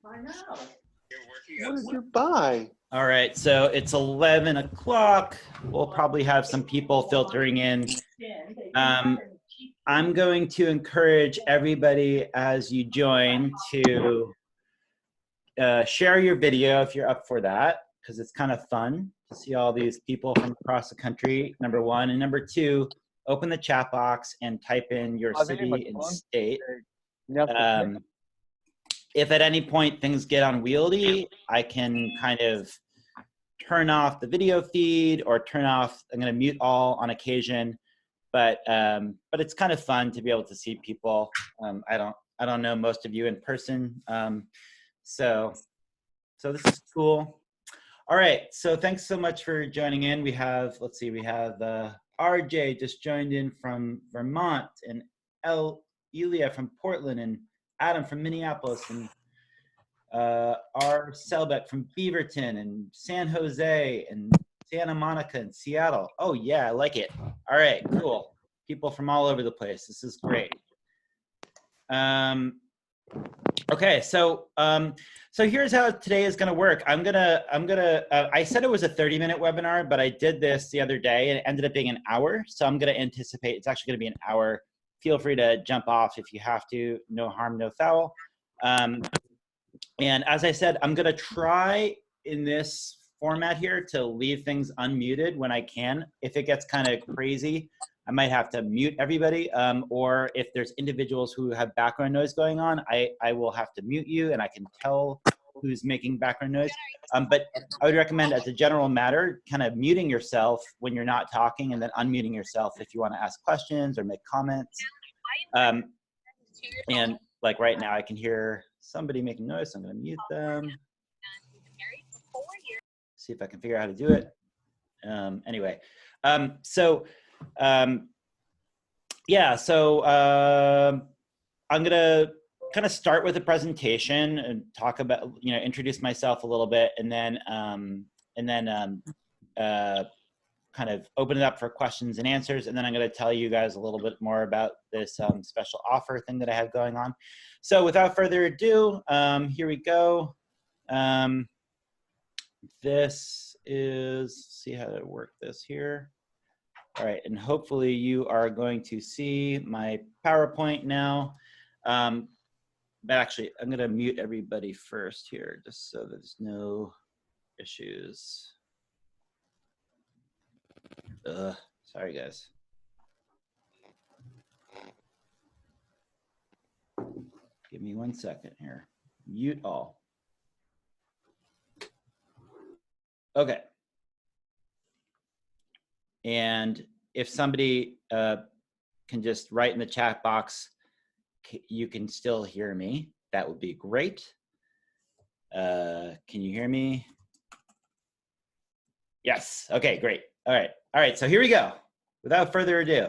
What did you buy? All right, so it's 11 o'clock. We'll probably have some people filtering in. I'm going to encourage everybody as you join to share your video if you're up for that, because it's kind of fun to see all these people from across the country, number one. And number two, open the chat box and type in your city and state. If at any point things get unwieldy, I can kind of turn off the video feed or turn off, I'm going to mute all on occasion, but it's kind of fun to be able to see people. I don't know most of you in person. So this is cool. All right, so thanks so much for joining in. We have, let's see, we have RJ just joined in from Vermont, and Elia from Portland, and Adam from Minneapolis, and R. Selbeck from Beaverton, and San Jose, and Santa Monica, and Seattle. Oh yeah, I like it. All right, cool. People from all over the place. This is great. Okay, so here's how today is going to work. I said it was a 30-minute webinar, but I did this the other day and it ended up being an hour. So I'm going to anticipate it's actually going to be an hour. Feel free to jump off if you have to. No harm, no foul. And as I said, I'm going to try in this format here to leave things unmuted when I can. If it gets kind of crazy, I might have to mute everybody, or if there's individuals who have background noise going on, I will have to mute you and I can tell who's making background noise. But I would recommend, as a general matter, kind of muting yourself when you're not talking and then unmuting yourself if you want to ask questions or make comments. And like right now, I can hear somebody making noise, so I'm going to mute them. See if I can figure out how to do it. Anyway, yeah, so I'm gonna kind of start with a presentation and talk about, introduce myself a little bit, and then kind of open it up for questions and answers, and then I'm going to tell you guys a little bit more about this special offer thing that I have going on. So without further ado, here we go. This is, see how to work this here. All right, and hopefully you are going to see my PowerPoint now. But actually, I'm going to mute everybody first here, just so there's no issues. Sorry, guys. Give me 1 second here. Mute all. Okay. And if somebody can just write in the chat box, you can still hear me, that would be great. Can you hear me? Yes, okay, great. All right, so here we go. Without further ado.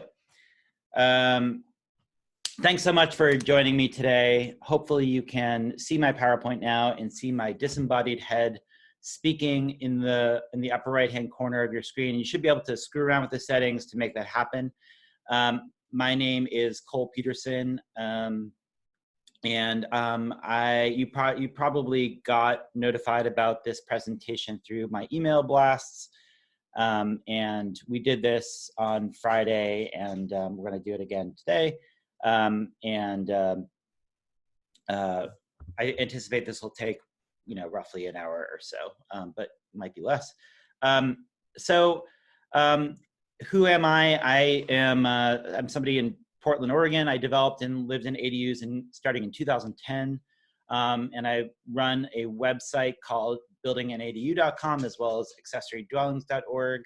Thanks so much for joining me today. Hopefully you can see my PowerPoint now and see my disembodied head speaking in the upper right-hand corner of your screen. You should be able to screw around with the settings to make that happen. My name is Cole Peterson, and you probably got notified about this presentation through my email blasts, and we did this on Friday, and we're going to do it again today. I anticipate this will take roughly an hour or so, but might be less. Who am I? I'm somebody in Portland, Oregon. I developed and lived in ADUs starting in 2010. And I run a website called buildinganadu.com as well as accessorydwellings.org.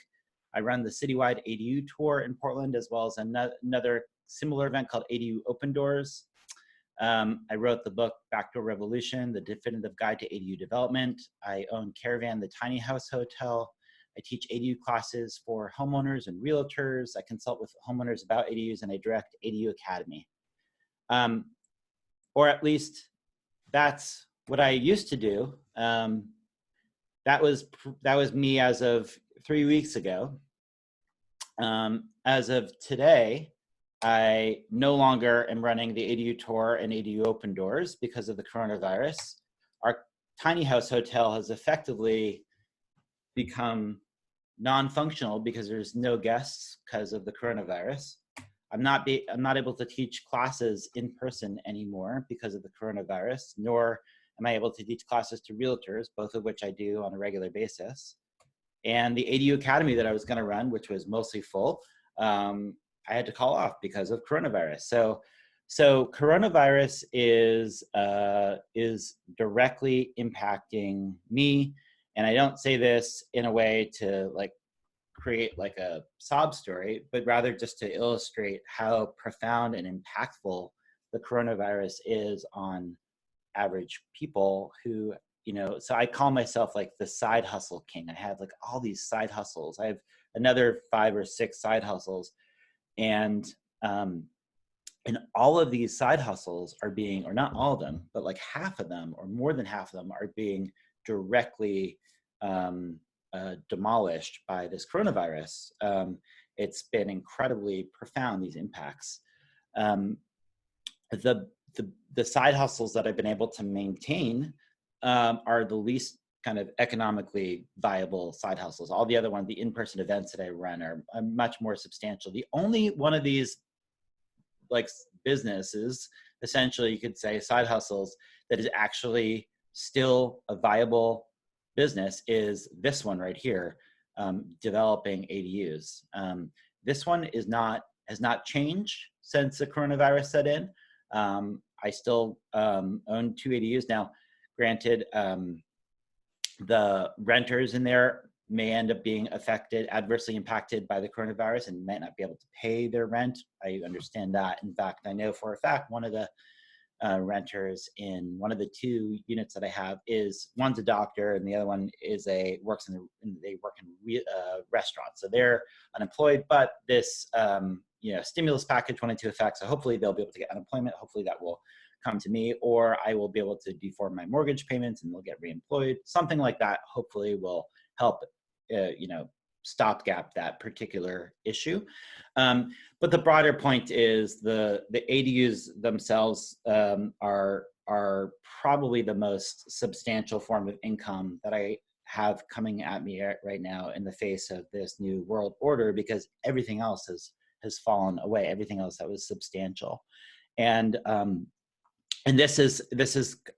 I run the citywide ADU tour in Portland, as well as another similar event called ADU Open Doors. I wrote the book Backdoor Revolution, the definitive guide to ADU development. I own Caravan, the tiny house hotel. I teach ADU classes for homeowners and realtors. I consult with homeowners about ADUs, and I direct ADU Academy. Or at least that's what I used to do. That was me as of 3 weeks ago. As of today, I no longer am running the ADU tour and ADU Open Doors because of the coronavirus. Our tiny house hotel has effectively become non-functional because there's no guests because of the coronavirus. I'm not able to teach classes in person anymore because of the coronavirus, nor am I able to teach classes to realtors, both of which I do on a regular basis. And the ADU Academy that I was going to run, which was mostly full, I had to call off because of coronavirus. So coronavirus is directly impacting me, and I don't say this in a way to like create like a sob story, but rather just to illustrate how profound and impactful the coronavirus is on average people who, you know, so I call myself like the side hustle king. I have like all these side hustles. I have another 5 or 6 side hustles, and all of these side hustles are being, or not all of them, but like half of them or more than half of them are being directly demolished by this coronavirus. It's been incredibly profound, these impacts. The side hustles that I've been able to maintain are the least kind of economically viable side hustles. All the other ones, the in-person events that I run are much more substantial. The only one of these like businesses, essentially you could say side hustles, that is actually still a viable business is this one right here, developing ADUs. This one has not changed since the coronavirus set in. I still own 2 ADUs now. Granted, the renters in there may end up being adversely impacted by the coronavirus and might not be able to pay their rent. I understand that. In fact, I know for a fact one of the renters in one of the 2 units that I have one's a doctor and the other one they work in restaurants. So they're unemployed, but this stimulus package went into effect. So hopefully they'll be able to get unemployment. Hopefully that will come to me, or I will be able to defer my mortgage payments and they'll get reemployed. Something like that hopefully will help, stopgap that particular issue. But the broader point is the ADUs themselves are probably the most substantial form of income that I have coming at me right now in the face of this new world order, because everything else has fallen away. Everything else that was substantial, and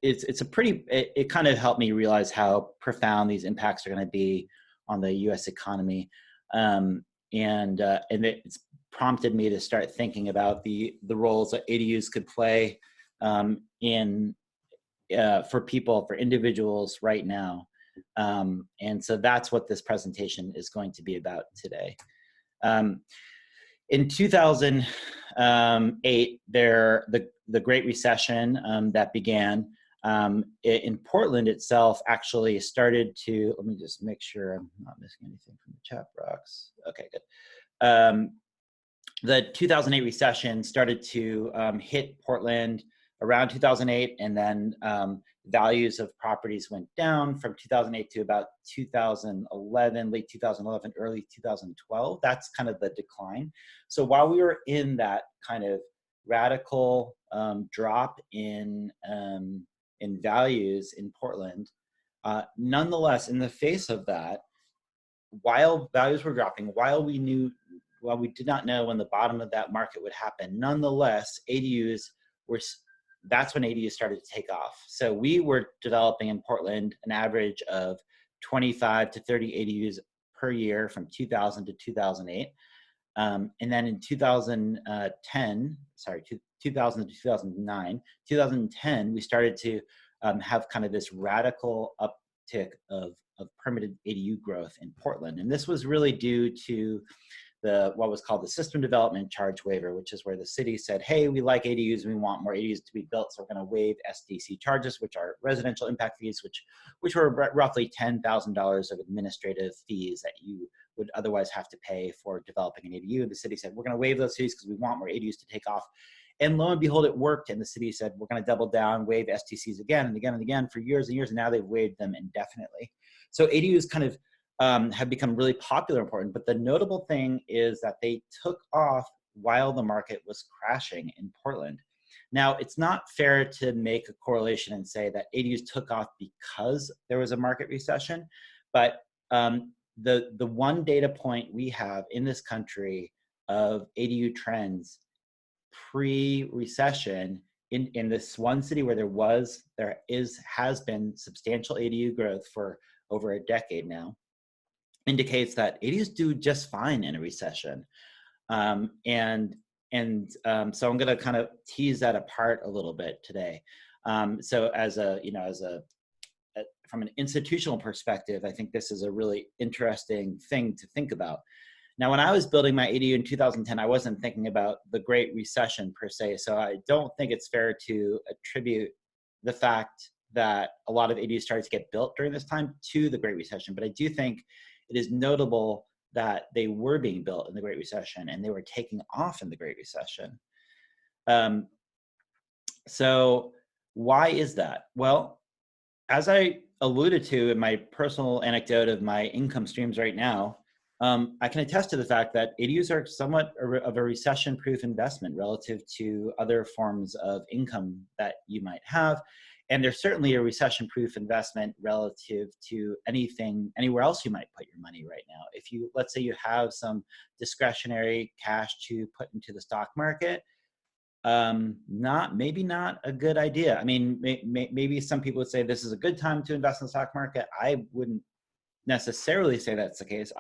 it kind of helped me realize how profound these impacts are going to be on the U.S. economy, and it's prompted me to start thinking about the roles that ADUs could play for individuals right now, and so that's what this presentation is going to be about today. In 2008, the Great Recession that began in Portland itself actually started to, let me just make sure I'm not missing anything from the chat box. Okay, good. The 2008 recession started to hit Portland around 2008, and then values of properties went down from 2008 to about 2011, late 2011, early 2012. That's kind of the decline. So while we were in that kind of radical drop in values in Portland, nonetheless, in the face of that, while values were dropping, while we did not know when the bottom of that market would happen, nonetheless, that's when ADUs started to take off. So we were developing in Portland an average of 25 to 30 ADUs per year from 2000 to 2008. And then in 2000 to 2010, we started to have kind of this radical uptick of permitted ADU growth in Portland. And this was really due to what was called the System Development Charge Waiver, which is where the city said, hey, we like ADUs, and we want more ADUs to be built, so we're going to waive SDC charges, which are residential impact fees, which were roughly $10,000 of administrative fees that you would otherwise have to pay for developing an ADU. The city said, we're going to waive those fees because we want more ADUs to take off. And lo and behold, it worked. And the city said, we're going to double down, waive STCs again and again and again for years and years. And now they've waived them indefinitely. So ADUs kind of have become really popular and important. But the notable thing is that they took off while the market was crashing in Portland. Now, it's not fair to make a correlation and say that ADUs took off because there was a market recession, but the one data point we have in this country of ADU trends pre-recession in this one city where has been substantial ADU growth for over a decade now, indicates that ADUs do just fine in a recession. So I'm going to kind of tease that apart a little bit today. So from an institutional perspective, I think this is a really interesting thing to think about. Now, when I was building my ADU in 2010, I wasn't thinking about the Great Recession per se. So I don't think it's fair to attribute the fact that a lot of ADUs started to get built during this time to the Great Recession. But I do think it is notable that they were being built in the Great Recession and they were taking off in the Great Recession. So why is that? Well, as I alluded to in my personal anecdote of my income streams right now, I can attest to the fact that ADUs are somewhat of a recession-proof investment relative to other forms of income that you might have. And they're certainly a recession-proof investment relative to anywhere else you might put your money right now. If you, let's say you have some discretionary cash to put into the stock market, maybe not a good idea. I mean, maybe some people would say this is a good time to invest in the stock market. I wouldn't necessarily say that's the case.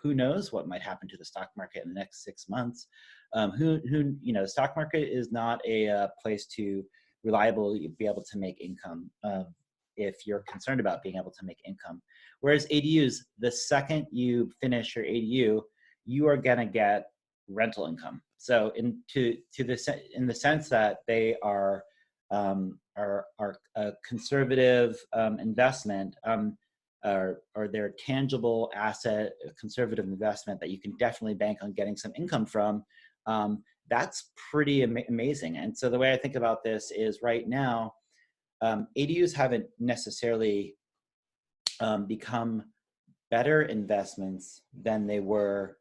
Who knows what might happen to the stock market in the next 6 months? The stock market is not a place to reliably be able to make income if you're concerned about being able to make income. Whereas ADUs, the second you finish your ADU, you are gonna get rental income. So in the sense that they are a conservative investment, or their tangible asset, a conservative investment that you can definitely bank on getting some income from, that's pretty amazing. And so the way I think about this is right now, ADUs haven't necessarily become better investments than they were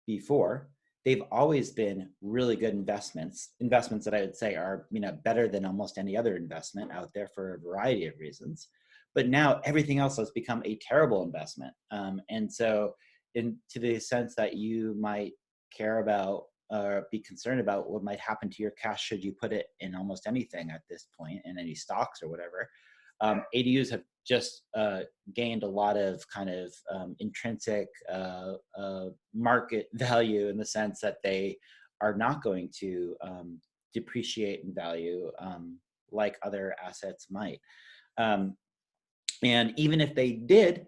before. They've always been really good investments that I would say are better than almost any other investment out there for a variety of reasons. But now everything else has become a terrible investment. And so to the sense that you might care about or be concerned about what might happen to your cash should you put it in almost anything at this point, in any stocks or whatever, ADUs have just gained a lot of kind of intrinsic market value in the sense that they are not going to depreciate in value like other assets might. And even if they did,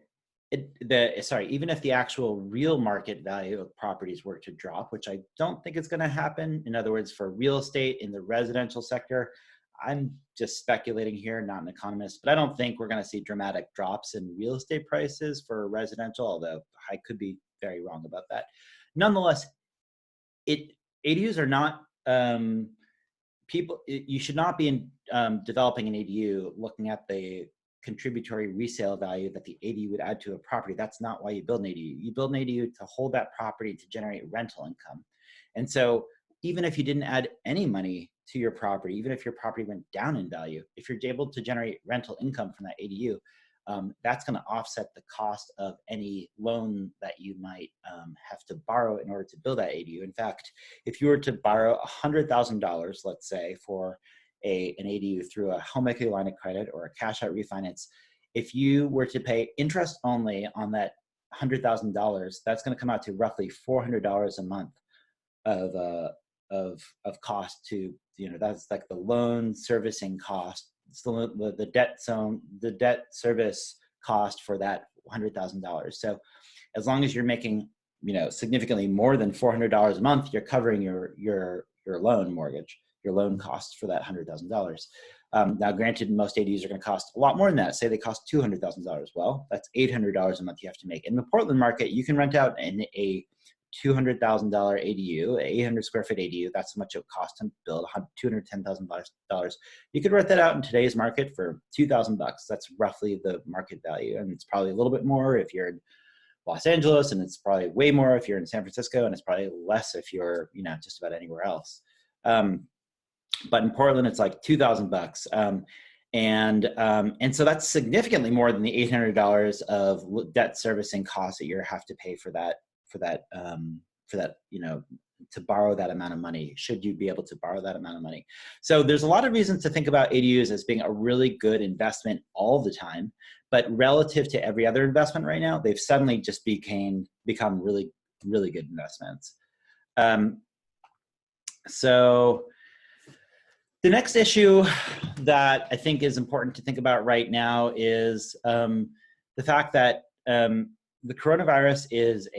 even if the actual real market value of properties were to drop, which I don't think is going to happen. In other words, for real estate in the residential sector, I'm just speculating here, not an economist, but I don't think we're going to see dramatic drops in real estate prices for residential, although I could be very wrong about that. Nonetheless, ADUs are not you should not be developing an ADU looking at the contributory resale value that the ADU would add to a property. That's not why you build an ADU. You build an ADU to hold that property to generate rental income. And so even if you didn't add any money to your property, even if your property went down in value, if you're able to generate rental income from that ADU, that's going to offset the cost of any loan that you might have to borrow in order to build that ADU. In fact, if you were to borrow $100,000, let's say, for an ADU through a home equity line of credit or a cash out refinance, if you were to pay interest only on that $100,000, that's going to come out to roughly $400 a month of cost to, that's like the loan servicing cost. It's the debt service cost for that $100,000. So as long as you're making, significantly more than $400 a month, you're covering your loan mortgage, your loan costs for that $100,000. Now, granted, most ADUs are going to cost a lot more than that. Say they cost $200,000. Well, that's $800 a month you have to make. In the Portland market, you can rent out a $200,000 ADU, 800 square foot ADU. That's how much it would cost to build, $210,000. You could rent that out in today's market for $2,000. That's roughly the market value. And it's probably a little bit more if you're in Los Angeles, and it's probably way more if you're in San Francisco, and it's probably less if you're, just about anywhere else. but in Portland it's like $2,000. And so that's significantly more than the $800 of debt servicing costs that you have to pay for that, you know, to borrow that amount of money, should you be able to borrow that amount of money. So there's a lot of reasons to think about ADUs as being a really good investment all the time, but relative to every other investment right now, they've suddenly just become really, really good investments. So the next issue that I think is important to think about right now is the fact that the coronavirus is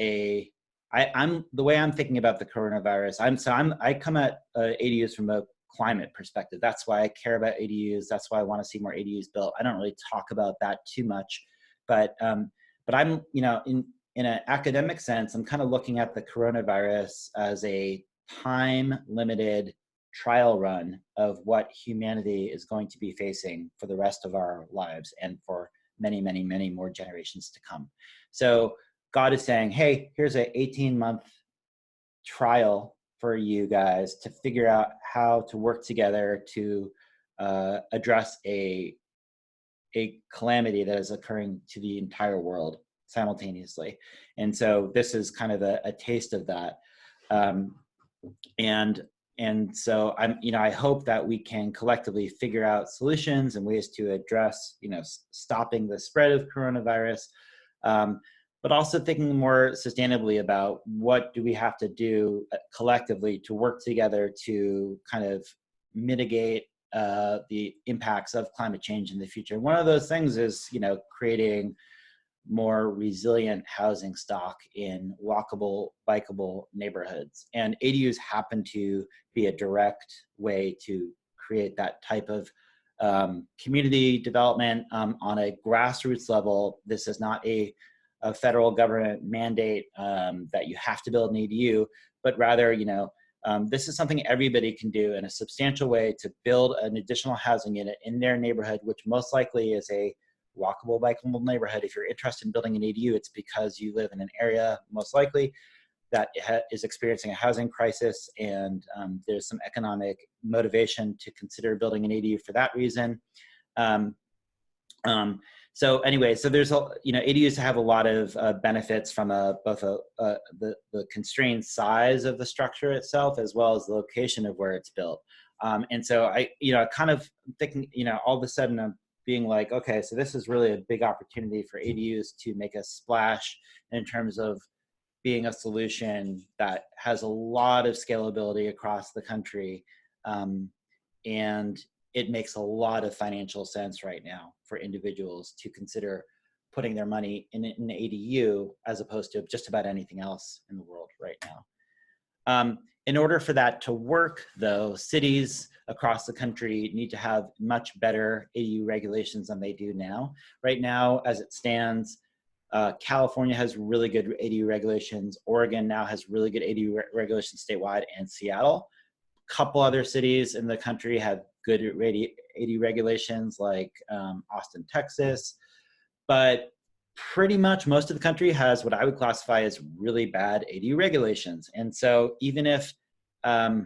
I'm the way I'm thinking about the coronavirus. I come at ADUs from a climate perspective. That's why I care about ADUs. That's why I want to see more ADUs built. I don't really talk about that too much, but I'm, you know, in an academic sense, I'm kind of looking at the coronavirus as a time-limited trial run of what humanity is going to be facing for the rest of our lives and for many, many, many more generations to come. So God is saying, hey, here's an 18-month trial for you guys to figure out how to work together to address a calamity that is occurring to the entire world simultaneously. And so this is kind of a taste of that. And so I hope that we can collectively figure out solutions and ways to address, you know, stopping the spread of coronavirus, but also thinking more sustainably about what do we have to do collectively to work together to kind of mitigate the impacts of climate change in the future. One of those things is, you know, creating more resilient housing stock in walkable, bikeable neighborhoods. And ADUs happen to be a direct way to create that type of community development on a grassroots level. This is not a federal government mandate that you have to build an ADU, but rather, you know, this is something everybody can do in a substantial way to build an additional housing unit in their neighborhood, which most likely is a walkable, bikeable neighborhood. If you're interested in building an ADU, it's because you live in an area, most likely, that is experiencing a housing crisis, and there's some economic motivation to consider building an ADU for that reason. So anyway, so there's ADUs have a lot of benefits from both the constrained size of the structure itself as well as the location of where it's built. And so I kind of thinking, all of a sudden I'm being like, okay, so this is really a big opportunity for ADUs to make a splash in terms of being a solution that has a lot of scalability across the country. And it makes a lot of financial sense right now for individuals to consider putting their money in an ADU as opposed to just about anything else in the world right now. In order for that to work, though, cities across the country need to have much better ADU regulations than they do now. Right now, as it stands, California has really good ADU regulations. Oregon now has really good ADU regulations statewide, and Seattle. A couple other cities in the country have good ADU regulations, like Austin, Texas. But pretty much most of the country has what I would classify as really bad ADU regulations. And so even if a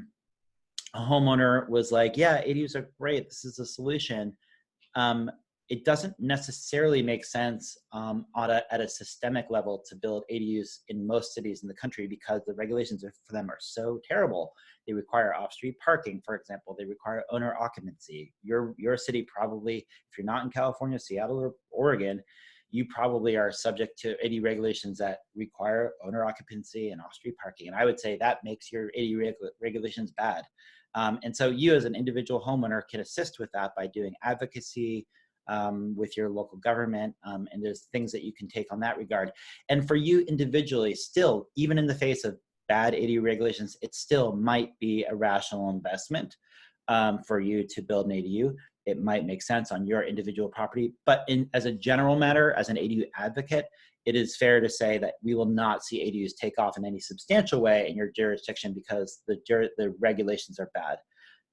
homeowner was like, yeah, ADUs are great, this is a solution, it doesn't necessarily make sense at a systemic level to build ADUs in most cities in the country because the regulations for them are so terrible. They require off-street parking, for example. They require owner occupancy. Your city probably, if you're not in California, Seattle, or Oregon, you probably are subject to ADU regulations that require owner occupancy and off-street parking. And I would say that makes your ADU regulations bad. And so you as an individual homeowner can assist with that by doing advocacy with your local government. And there's things that you can take on that regard. And for you individually, still, even in the face of bad ADU regulations, it still might be a rational investment for you to build an ADU. It might make sense on your individual property, but as a general matter, as an ADU advocate, it is fair to say that we will not see ADUs take off in any substantial way in your jurisdiction because the regulations are bad.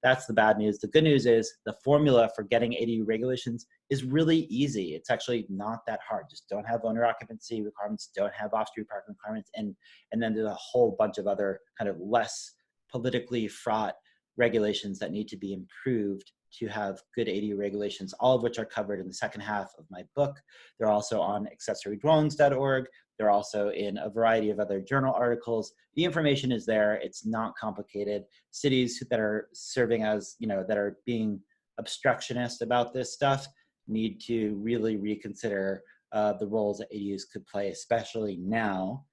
That's the bad news. The good news is the formula for getting ADU regulations is really easy. It's actually not that hard. Just don't have owner occupancy requirements, don't have off-street parking requirements, and then there's a whole bunch of other kind of less politically fraught regulations that need to be improved to have good ADU regulations, all of which are covered in the second half of my book. They're also on accessorydwellings.org. They're also in a variety of other journal articles. The information is there. It's not complicated. Cities that are serving as, that are being obstructionist about this stuff need to really reconsider the roles that ADUs could play, especially now.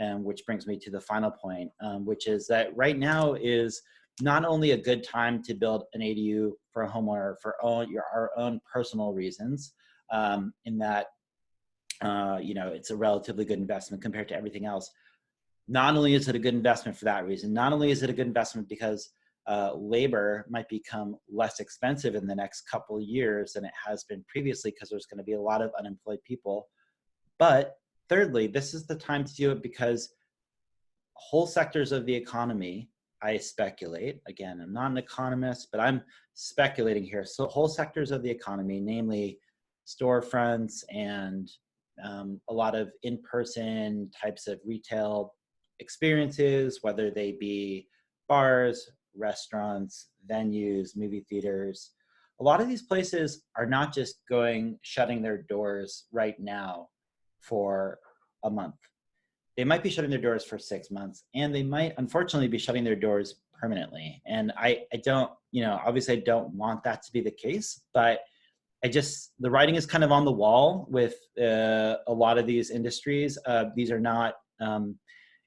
And which brings me to the final point, which is that right now is not only a good time to build an ADU for a homeowner for our own personal reasons, in that it's a relatively good investment compared to everything else. Not only is it a good investment for that reason, not only is it a good investment because labor might become less expensive in the next couple of years than it has been previously because there's going to be a lot of unemployed people, but thirdly, this is the time to do it because whole sectors of the economy, I speculate, again, I'm not an economist, but I'm speculating here. So whole sectors of the economy, namely storefronts and a lot of in-person types of retail experiences, whether they be bars, restaurants, venues, movie theaters. A lot of these places are not just shutting their doors right now for a month. They might be shutting their doors for 6 months, and they might unfortunately be shutting their doors permanently. And I don't, obviously I don't want that to be the case, but the writing is kind of on the wall with a lot of these industries. These are not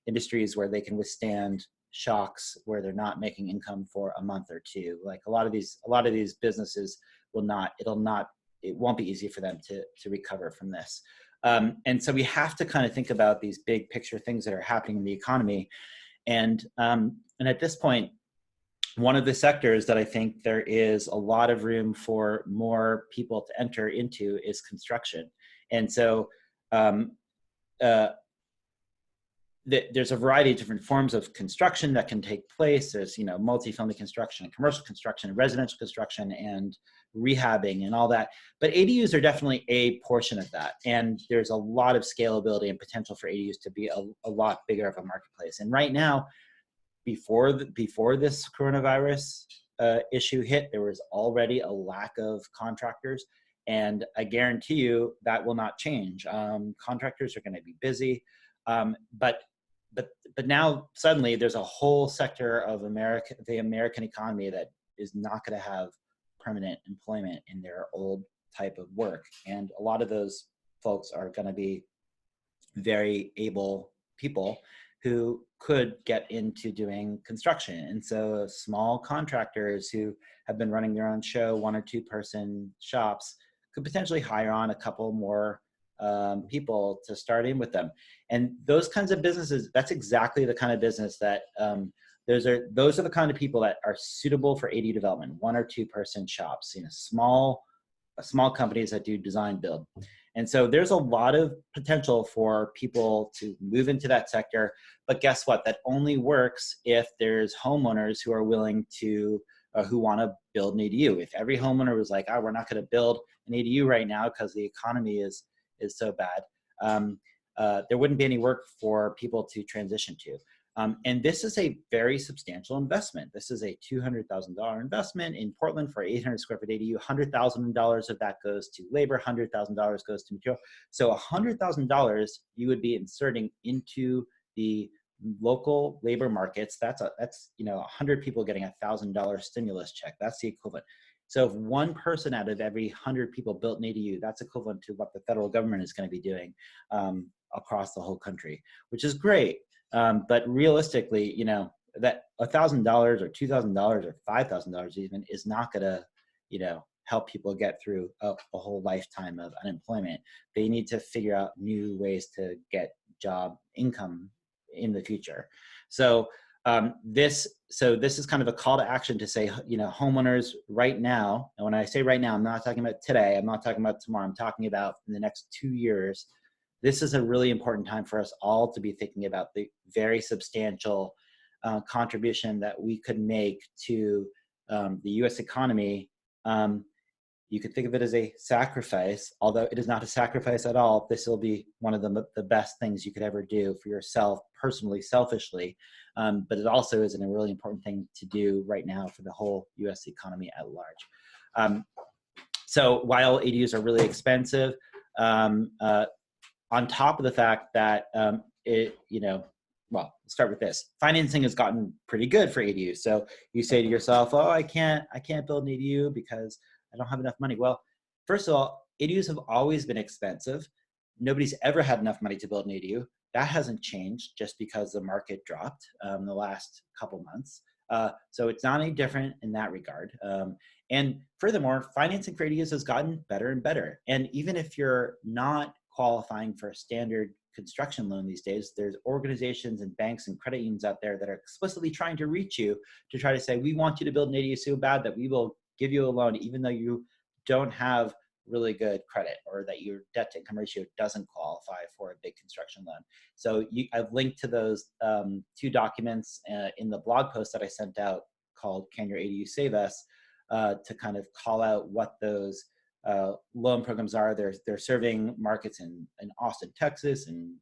industries where they can withstand shocks where they're not making income for a month or two. Like a lot of these businesses it won't be easy for them to recover from this. And so we have to kind of think about these big picture things that are happening in the economy. And at this point, one of the sectors that I think there is a lot of room for more people to enter into is construction. And so there's a variety of different forms of construction that can take place. There's, multifamily construction and commercial construction and residential construction and rehabbing and all that. But ADUs are definitely a portion of that. And there's a lot of scalability and potential for ADUs to be a lot bigger of a marketplace. And right now, before this coronavirus issue hit, there was already a lack of contractors. And I guarantee you that will not change. Contractors are going to be busy. But now suddenly there's a whole sector of the American economy that is not going to have permanent employment in their old type of work. And a lot of those folks are going to be very able people who could get into doing construction. And so small contractors who have been running their own show, 1 or 2 person shops, could potentially hire on a couple more people to start in with them. And those kinds of businesses, that's exactly the kind of business that those are the kind of people that are suitable for ADU development, 1 or 2 person shops, small companies that do design build. And so there's a lot of potential for people to move into that sector. But guess what? That only works if there's homeowners who are willing to, who want to build an ADU. If every homeowner was like, we're not going to build an ADU right now because the economy is so bad, there wouldn't be any work for people to transition to. And this is a very substantial investment. This is a $200,000 investment in Portland for 800 square foot ADU. $100,000 of that goes to labor, $100,000 goes to material. So $100,000 you would be inserting into the local labor markets. That's 100 people getting $1,000 stimulus check. That's the equivalent. So if one person out of every 100 people built an ADU, that's equivalent to what the federal government is going to be doing across the whole country, which is great. But realistically, that $1,000 or $2,000 or $5,000 even is not going to, help people get through a whole lifetime of unemployment. They need to figure out new ways to get job income in the future. So this is kind of a call to action to say, homeowners right now, and when I say right now, I'm not talking about today, I'm not talking about tomorrow, I'm talking about in the next 2 years. This is a really important time for us all to be thinking about the very substantial contribution that we could make to the U.S. economy You could think of it as a sacrifice, although it is not a sacrifice at all. This will be one of the best things you could ever do for yourself, personally, selfishly. But it also is a really important thing to do right now for the whole US economy at large. So while ADUs are really expensive, on top of the fact that well, let's start with this. Financing has gotten pretty good for ADUs. So you say to yourself, oh, I can't build an ADU because I don't have enough money. Well, first of all, ADUs have always been expensive. Nobody's ever had enough money to build an ADU. That hasn't changed just because the market dropped the last couple months. So it's not any different in that regard. And furthermore, financing for ADUs has gotten better and better. And even if you're not qualifying for a standard construction loan these days, there's organizations and banks and credit unions out there that are explicitly trying to reach you to try to say, we want you to build an ADU so bad that we will give you a loan even though you don't have really good credit or that your debt to income ratio doesn't qualify for a big construction loan. So I've linked to those 2 documents in the blog post that I sent out called Can Your ADU Save Us, to kind of call out what those loan programs are. They're serving markets in Austin, Texas, in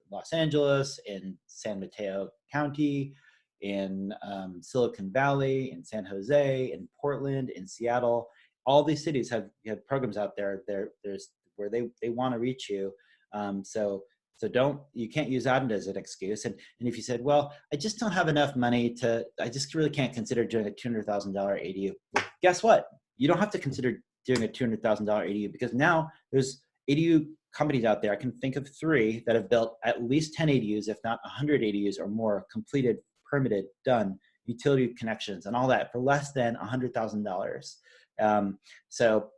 Los Angeles, in San Mateo County, in Silicon Valley, in San Jose, in Portland, in Seattle. All these cities have programs out there. There's where they want to reach you. So you can't use that as an excuse. And if you said, well, I just don't have enough money I just really can't consider doing a $200,000 ADU. Guess what? You don't have to consider doing a $200,000 ADU because now there's ADU companies out there. I can think of 3 that have built at least 10 ADUs, if not 100 ADUs or more, completed, permitted, done, utility connections and all that for less than $100,000. So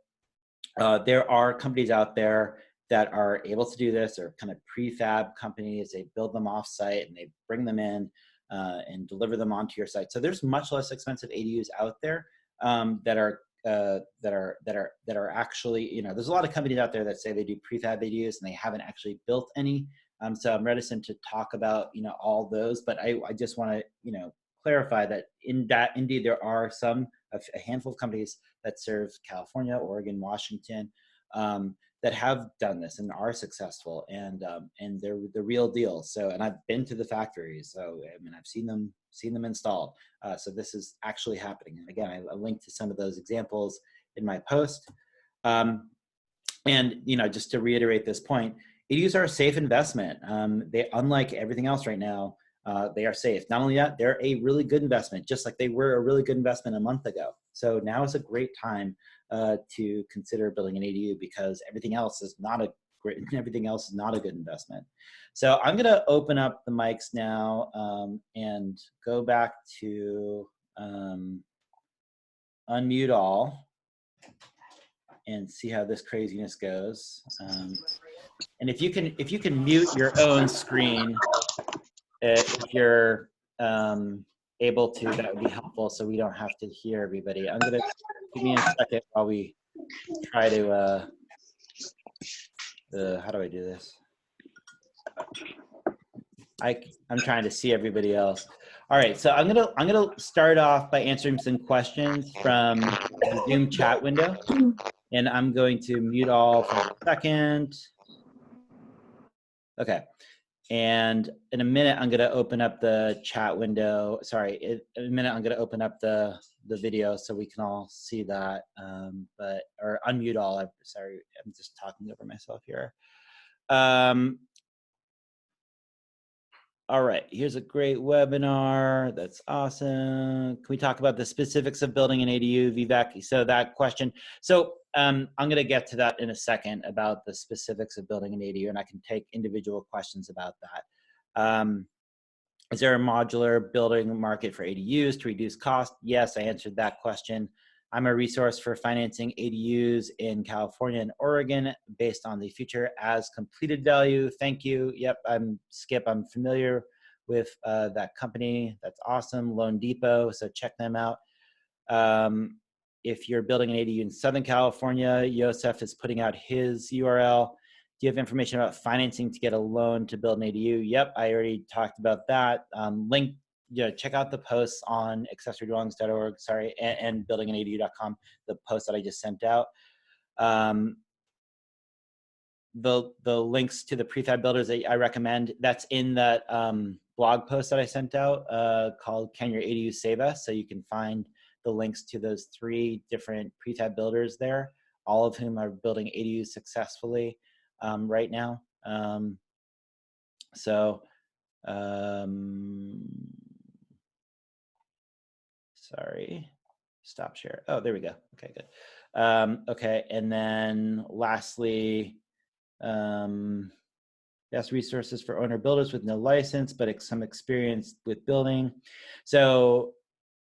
there are companies out there that are able to do this. They're kind of prefab companies. They build them off site and they bring them in and deliver them onto your site. So there's much less expensive ADUs out there that are actually, there's a lot of companies out there that say they do prefab ADUs and they haven't actually built any. So I'm reticent to talk about, all those, but I just want to, clarify that indeed there are a handful of companies that serve California, Oregon, Washington, that have done this and are successful, and they're the real deal. So, and I've been to the factories, so I've seen them installed. So this is actually happening. And again, I linked to some of those examples in my post. And just to reiterate this point, ADUs are a safe investment. They, unlike everything else right now, they are safe. Not only that, they're a really good investment, just like they were a really good investment a month ago. So now is a great time to consider building an ADU because everything else is not a good investment. So I'm going to open up the mics now and go back to unmute all and see how this craziness goes. And if you can mute your own screen, if you're able to, that would be helpful so we don't have to hear everybody. I'm gonna give me a second while we try to how do I do this? I'm trying to see everybody else. All right, so I'm gonna start off by answering some questions from the Zoom chat window, and I'm going to mute all for a second. Okay. And in a minute, I'm going to open up the chat window. Sorry, in a minute, I'm going to open up the video so we can all see that. Or unmute all. Sorry, I'm just talking over myself here. All right, here's a great webinar. That's awesome. Can we talk about the specifics of building an ADU, Vivek? So that question. So I'm going to get to that in a second about the specifics of building an ADU, and I can take individual questions about that. Is there a modular building market for ADUs to reduce cost? Yes, I answered that question. I'm a resource for financing ADUs in California and Oregon based on the future as completed value. Thank you. Yep, I'm Skip. I'm familiar with that company. That's awesome. Loan Depot. So check them out. If you're building an ADU in Southern California, Yosef is putting out his URL. Do you have information about financing to get a loan to build an ADU? Yep, I already talked about that. check out the posts on accessorydwellings.org, sorry, and buildinganadu.com, the post that I just sent out. The links to the prefab builders that I recommend, that's in that blog post that I sent out called Can Your ADU Save Us? So you can find the links to those 3 different prefab builders there, all of whom are building ADUs successfully right now. Sorry, stop share. Oh, there we go. Okay, good. Okay, and then lastly, best resources for owner builders with no license, but some experience with building. So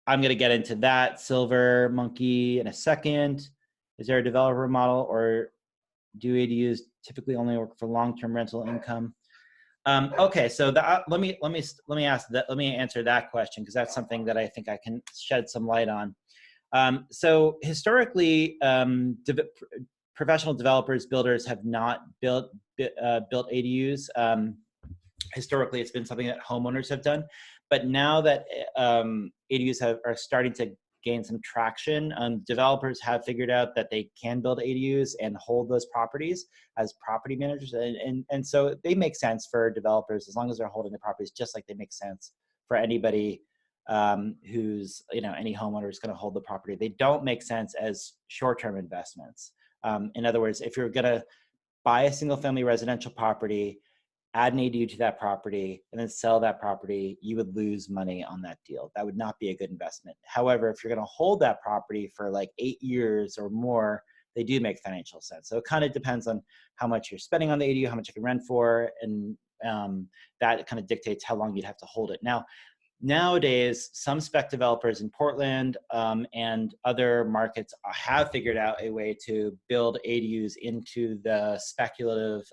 I'm going to get into that Silver Monkey in a second. Is there a developer model, or do ADUs typically only work for long-term rental income? Okay, so let me answer that question, because that's something that I think I can shed some light on. So historically, professional developers, builders have not built ADUs. Historically, it's been something that homeowners have done, but now that ADUs are starting to gain some traction, developers have figured out that they can build ADUs and hold those properties as property managers, and so they make sense for developers as long as they're holding the properties, just like they make sense for anybody who's, any homeowner is going to hold the property. They don't make sense as short-term investments. In other words, if you're going to buy a single-family residential property, add an ADU to that property, and then sell that property, you would lose money on that deal. That would not be a good investment. However, if you're going to hold that property for like 8 years or more, they do make financial sense. So it kind of depends on how much you're spending on the ADU, how much you can rent for, and that kind of dictates how long you'd have to hold it. Now, nowadays, some spec developers in Portland and other markets have figured out a way to build ADUs into the speculative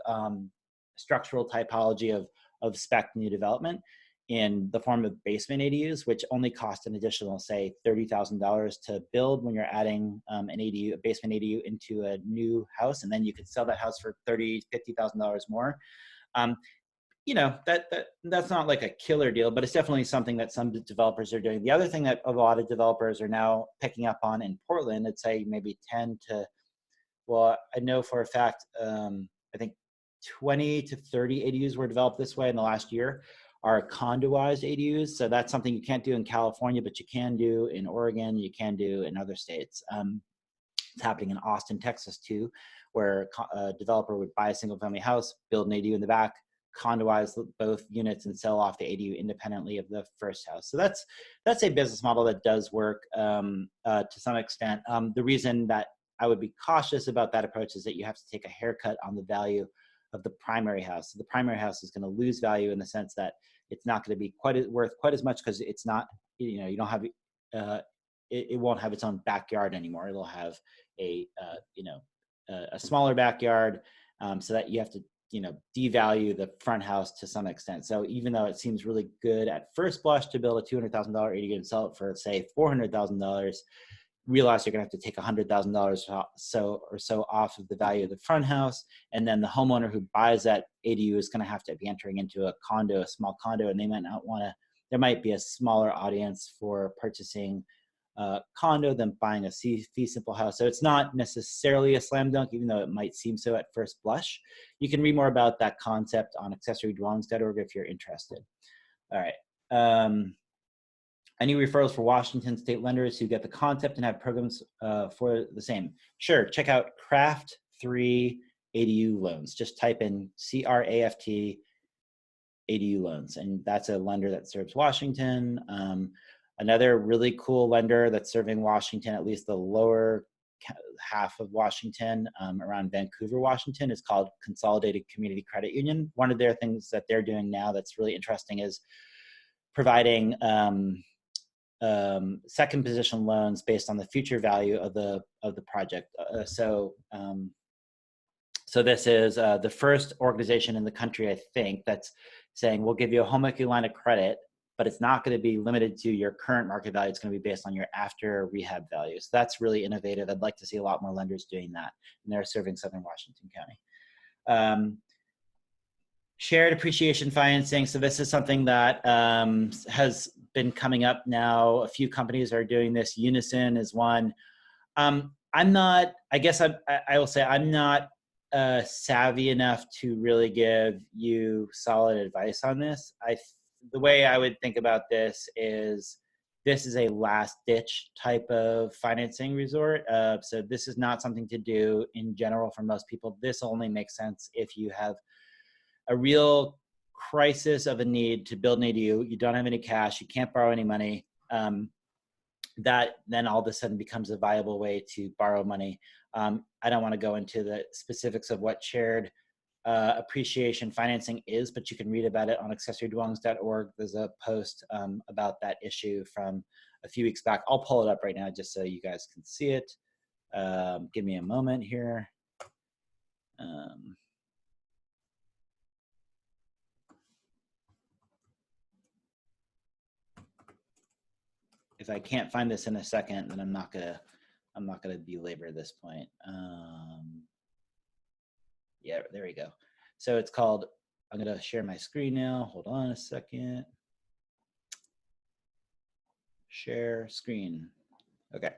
structural typology of spec new development in the form of basement ADUs, which only cost an additional, say, $30,000 to build when you're adding an ADU, a basement ADU, into a new house, and then you could sell that house for $30,000, $50,000 more. That's not like a killer deal, but it's definitely something that some developers are doing. The other thing that a lot of developers are now picking up on in Portland, I'd say maybe 10 to, well, I know for a fact, I think 20 to 30 ADUs were developed this way in the last year, are condoized ADUs. So that's something you can't do in California, but you can do in Oregon, you can do in other states. It's happening in Austin, Texas too, where a developer would buy a single family house, build an ADU in the back, condoize both units, and sell off the ADU independently of the first house. So that's a business model that does work to some extent. The reason that I would be cautious about that approach is that you have to take a haircut on the value of the primary house. So the primary house is going to lose value in the sense that it's not going to be worth quite as much, because it's not, you don't have, it won't have its own backyard anymore. It'll have a smaller backyard, so that you have to, devalue the front house to some extent. So even though it seems really good at first blush to build a $200,000 ADU and sell it for, say, $400,000, realize you're going to have to take $100,000 or so off of the value of the front house, and then the homeowner who buys that ADU is going to have to be entering into a small condo, and they might not want to. There might be a smaller audience for purchasing a condo than buying a fee simple house. So it's not necessarily a slam dunk, even though it might seem so at first blush. You can read more about that concept on accessorydwellings.org if you're interested. All right. Any referrals for Washington state lenders who get the concept and have programs for the same? Sure, check out Craft 3 ADU loans. Just type in CRAFT ADU loans, and that's a lender that serves Washington. Another really cool lender that's serving Washington, at least the lower half of Washington, around Vancouver, Washington, is called Consolidated Community Credit Union. One of their things that they're doing now that's really interesting is providing second position loans based on the future value of the project. So this is the first organization in the country, I think, that's saying we'll give you a home equity line of credit, but it's not going to be limited to your current market value. It's going to be based on your after rehab value. So that's really innovative. I'd like to see a lot more lenders doing that, and they're serving Southern Washington County. Shared appreciation financing. So this is something that has been coming up now. A few companies are doing this. Unison is one. I'm not, I guess I will say I'm not savvy enough to really give you solid advice on this. The way I would think about this is a last ditch type of financing resort. So this is not something to do in general for most people. This only makes sense if you have a real crisis of a need to build an ADU. You don't have any cash, you can't borrow any money. That then all of a sudden becomes a viable way to borrow money. I don't want to go into the specifics of what shared appreciation financing is, but you can read about it on accessorydwellings.org. There's a post about that issue from a few weeks back. I'll pull it up right now just so you guys can see it. Give me a moment here. If I can't find this in a second, then I'm not gonna belabor this point. Yeah, there we go. So it's called, I'm gonna share my screen now. Hold on a second. Share screen. Okay.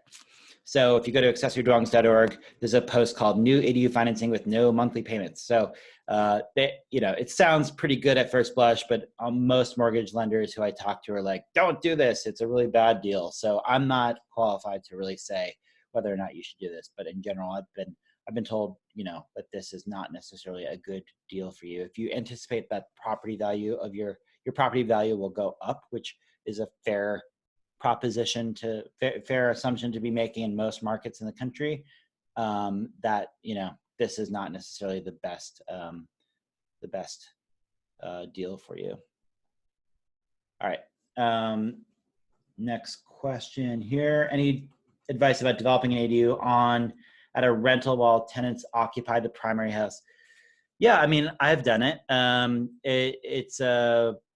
So if you go to accessorydwellings.org, there's a post called New ADU Financing with No Monthly Payments. So, it sounds pretty good at first blush, but most mortgage lenders who I talk to are like, don't do this. It's a really bad deal. So I'm not qualified to really say whether or not you should do this. But in general, I've been told, that this is not necessarily a good deal for you. If you anticipate that property value of your property value will go up, which is a fair assumption to be making in most markets in the country, that this is not necessarily the best deal for you. All right, next question here. Any advice about developing an ADU at a rental while tenants occupy the primary house? Yeah, I mean, I've done it.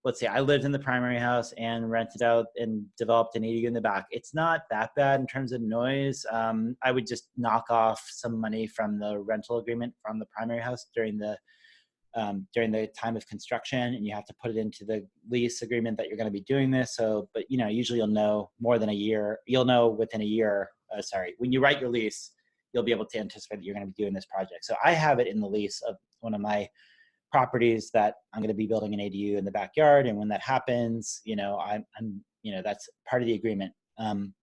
Let's see, I lived in the primary house and rented out and developed an ADU in the back. It's not that bad in terms of noise. I would just knock off some money from the rental agreement from the primary house during the time of construction, and you have to put it into the lease agreement that you're going to be doing this. So, but usually you'll know more than a year. You'll know within a year. When you write your lease, you'll be able to anticipate that you're going to be doing this project. So I have it in the lease of one of my properties that I'm going to be building an ADU in the backyard, and when that happens, that's part of the agreement. And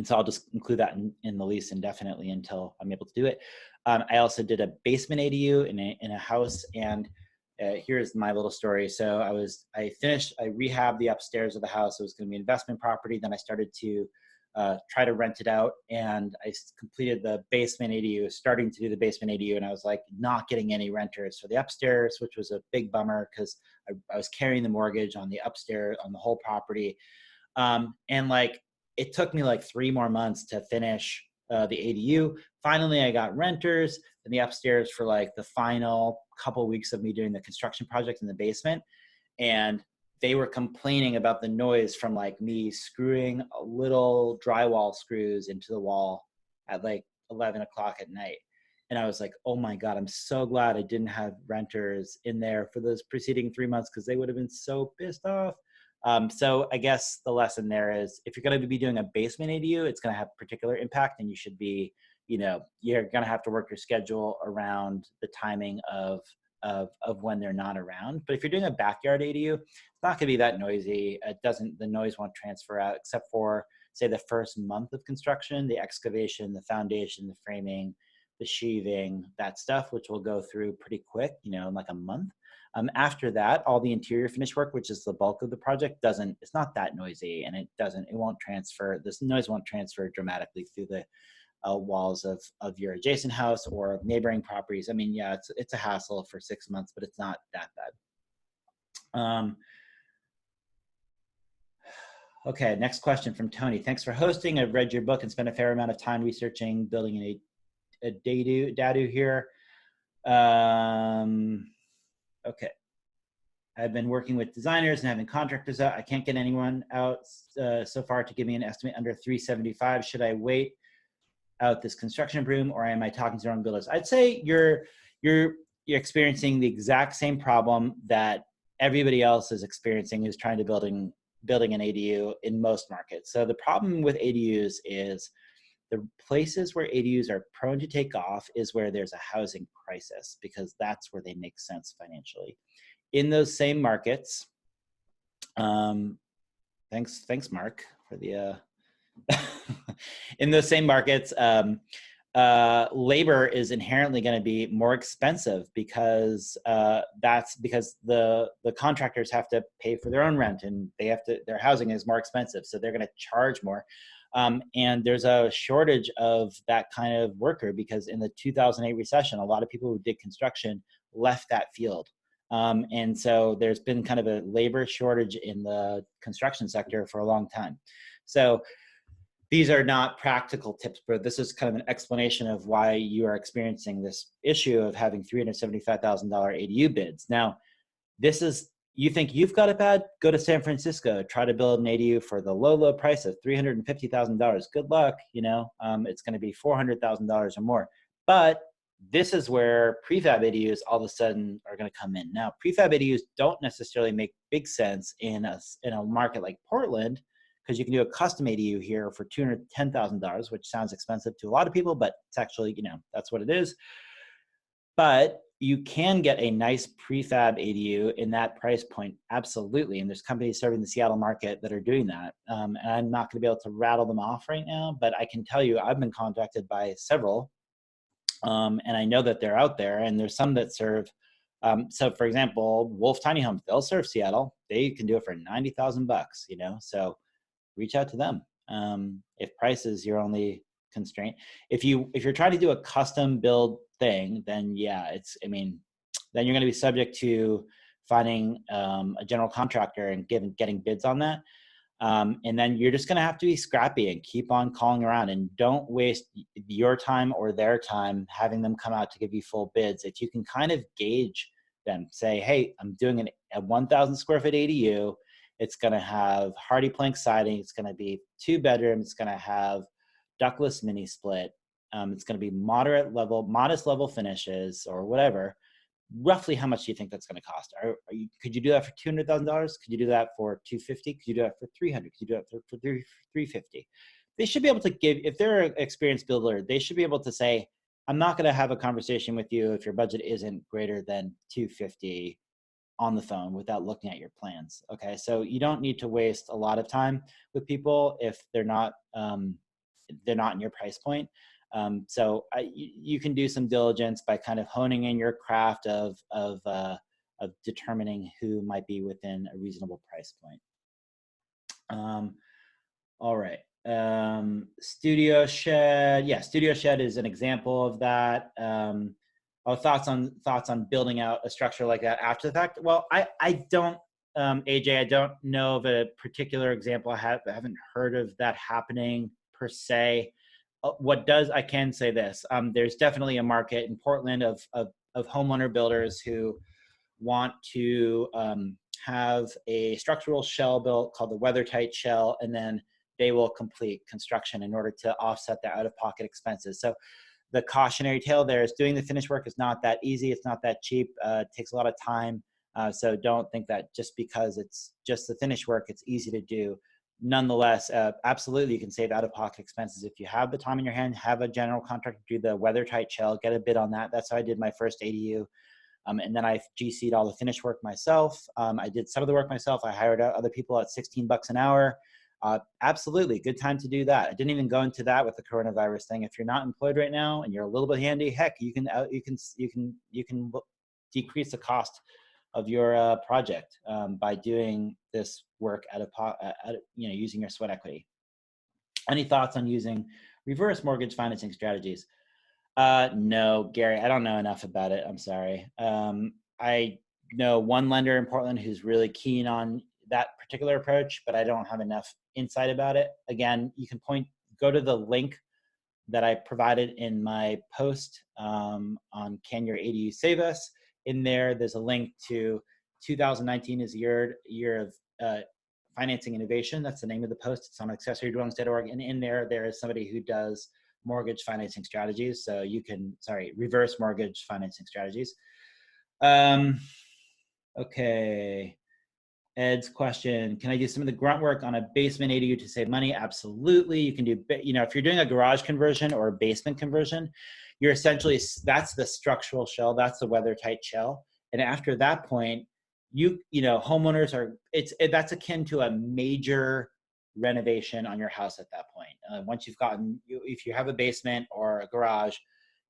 so I'll just include that in the lease indefinitely until I'm able to do it. I also did a basement ADU in a house, and here's my little story. So I rehabbed the upstairs of the house. It was going to be an investment property. Then I started to try to rent it out, and I completed the basement ADU, starting to do the basement ADU, and I was like not getting any renters for the upstairs, which was a big bummer because I was carrying the mortgage on the upstairs on the whole property, and like it took me like 3 more months to finish the ADU. Finally, I got renters in the upstairs for like the final couple weeks of me doing the construction project in the basement, and they were complaining about the noise from like me screwing a little drywall screws into the wall at like 11 o'clock at night. And I was like, oh my God, I'm so glad I didn't have renters in there for those preceding 3 months, because they would have been so pissed off. So I guess the lesson there is, if you're going to be doing a basement ADU, it's going to have particular impact, and you should be, you're going to have to work your schedule around the timing of when they're not around. But if you're doing a backyard ADU, it's not going to be that noisy. The noise won't transfer out, except for say the first month of construction, the excavation, the foundation, the framing, the sheathing, that stuff, which will go through pretty quick, in like a month. After that, all the interior finish work, which is the bulk of the project, it's not that noisy, and this noise won't transfer dramatically through the walls of your adjacent house or neighboring properties. I mean, yeah, it's a hassle for 6 months, but it's not that bad. Okay, next question from Tony. Thanks for hosting. I've read your book and spent a fair amount of time researching building a dadu here. Okay. I've been working with designers and having contractors out. I can't get anyone out so far to give me an estimate under 375. Should I wait out this construction boom, or am I talking to the wrong builders? I'd say you're experiencing the exact same problem that everybody else is experiencing who's trying to building an ADU in most markets. So the problem with ADUs is the places where ADUs are prone to take off is where there's a housing crisis, because that's where they make sense financially. In those same markets, thanks Mark for the in those same markets, labor is inherently going to be more expensive, because that's because the contractors have to pay for their own rent, and their housing is more expensive, so they're going to charge more. And there's a shortage of that kind of worker, because in the 2008 recession, a lot of people who did construction left that field. And so there's been kind of a labor shortage in the construction sector for a long time. So these are not practical tips, but this is kind of an explanation of why you are experiencing this issue of having $375,000 ADU bids. Now, you think you've got it bad? Go to San Francisco, try to build an ADU for the low price of $350,000. Good luck, it's going to be $400,000 or more. But this is where prefab ADUs all of a sudden are going to come in. Now, prefab ADUs don't necessarily make big sense in a market like Portland, because you can do a custom ADU here for $210,000, which sounds expensive to a lot of people, but it's actually, that's what it is. But you can get a nice prefab ADU in that price point, absolutely. And there's companies serving the Seattle market that are doing that. And I'm not going to be able to rattle them off right now, but I can tell you I've been contacted by several, and I know that they're out there. And there's some that serve. So, for example, Wolf Tiny Homes, they'll serve Seattle. They can do it for $90,000, So reach out to them. If price is your only constraint, if you're trying to do a custom build thing, then yeah, then you're going to be subject to finding a general contractor and getting bids on that. And then you're just going to have to be scrappy and keep on calling around, and don't waste your time or their time having them come out to give you full bids. If you can kind of gauge them, say, hey, I'm doing a 1,000 square foot ADU. It's going to have hardy plank siding. It's going to be 2 bedrooms. It's going to have ductless mini split. It's going to be modest level finishes or whatever. Roughly how much do you think that's going to cost? Could you do that for $200,000? Could you do that for $250,000? Could you do that for $300,000? Could you do that for $350,000? They should be able to give, if they're an experienced builder, they should be able to say, I'm not going to have a conversation with you if your budget isn't greater than $250,000 on the phone without looking at your plans. Okay, so you don't need to waste a lot of time with people if they're not in your price point. So you can do some diligence by kind of honing in your craft of determining who might be within a reasonable price point. All right. Studio Shed. Yeah, Studio Shed is an example of that. Thoughts on building out a structure like that after the fact? Well, I don't, AJ, I don't know of a particular example. I haven't heard of that happening per se. I can say this, there's definitely a market in Portland of homeowner builders who want to have a structural shell built called the weather-tight shell, and then they will complete construction in order to offset their out-of-pocket expenses. So the cautionary tale there is doing the finish work is not that easy. It's not that cheap. It takes a lot of time. So don't think that just because it's just the finish work, it's easy to do. Nonetheless, absolutely, you can save out-of-pocket expenses. If you have the time in your hand, have a general contractor do the weather-tight shell, get a bid on that. That's how I did my first ADU. And then I GC'd all the finish work myself. I did some of the work myself. I hired out other people at $16 an hour. Absolutely, good time to do that. I didn't even go into that with the coronavirus thing. If you're not employed right now and you're a little bit handy, heck, you can decrease the cost of your project by doing this work using your sweat equity. Any thoughts on using reverse mortgage financing strategies? No, Gary, I don't know enough about it. I'm sorry. I know one lender in Portland who's really keen on that particular approach, but I don't have enough insight about it. Again, you can go to the link that I provided in my post on Can Your ADU Save Us? In there's a link to 2019 is the year of financing innovation. That's the name of the post. It's on accessorydwellings.org. And in there is somebody who does mortgage financing strategies. So you can, reverse mortgage financing strategies. Okay. Ed's question, can I do some of the grunt work on a basement ADU to save money? Absolutely. You can do, if you're doing a garage conversion or a basement conversion, you're essentially, that's the structural shell, that's the weather tight shell. And after that point, homeowners are, that's akin to a major renovation on your house at that point. Once you've gotten, if you have a basement or a garage,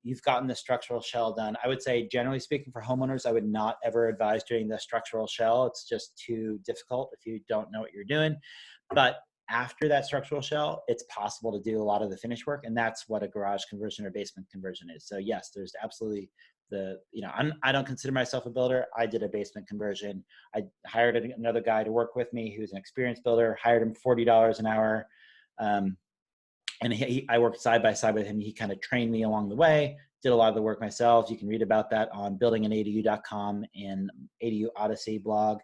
you've gotten the structural shell done. I would say, generally speaking, for homeowners, I would not ever advise doing the structural shell. It's just too difficult if you don't know what you're doing. But after that structural shell, it's possible to do a lot of the finish work, and that's what a garage conversion or basement conversion is. So yes, there's absolutely I don't consider myself a builder. I did a basement conversion. I hired another guy to work with me who's an experienced builder, hired him $40 an hour. And I worked side by side with him. He kind of trained me along the way, did a lot of the work myself. You can read about that on buildinganadu.com and ADU Odyssey blog.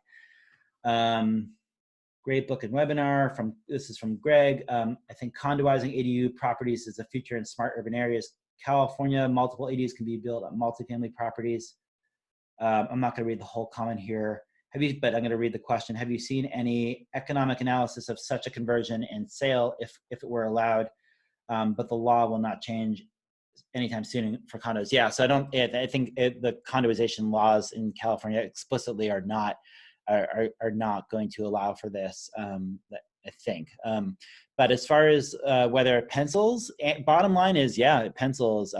Great book and webinar this is from Greg. I think condoizing ADU properties is the future in smart urban areas. California, multiple ADUs can be built on multifamily properties. I'm not going to read the whole comment here. But I'm going to read the question. Have you seen any economic analysis of such a conversion and sale if it were allowed? But the law will not change anytime soon for condos. Yeah, so I think the condoization laws in California explicitly are not going to allow for this, I think. But as far as whether it pencils, bottom line is, yeah, it pencils.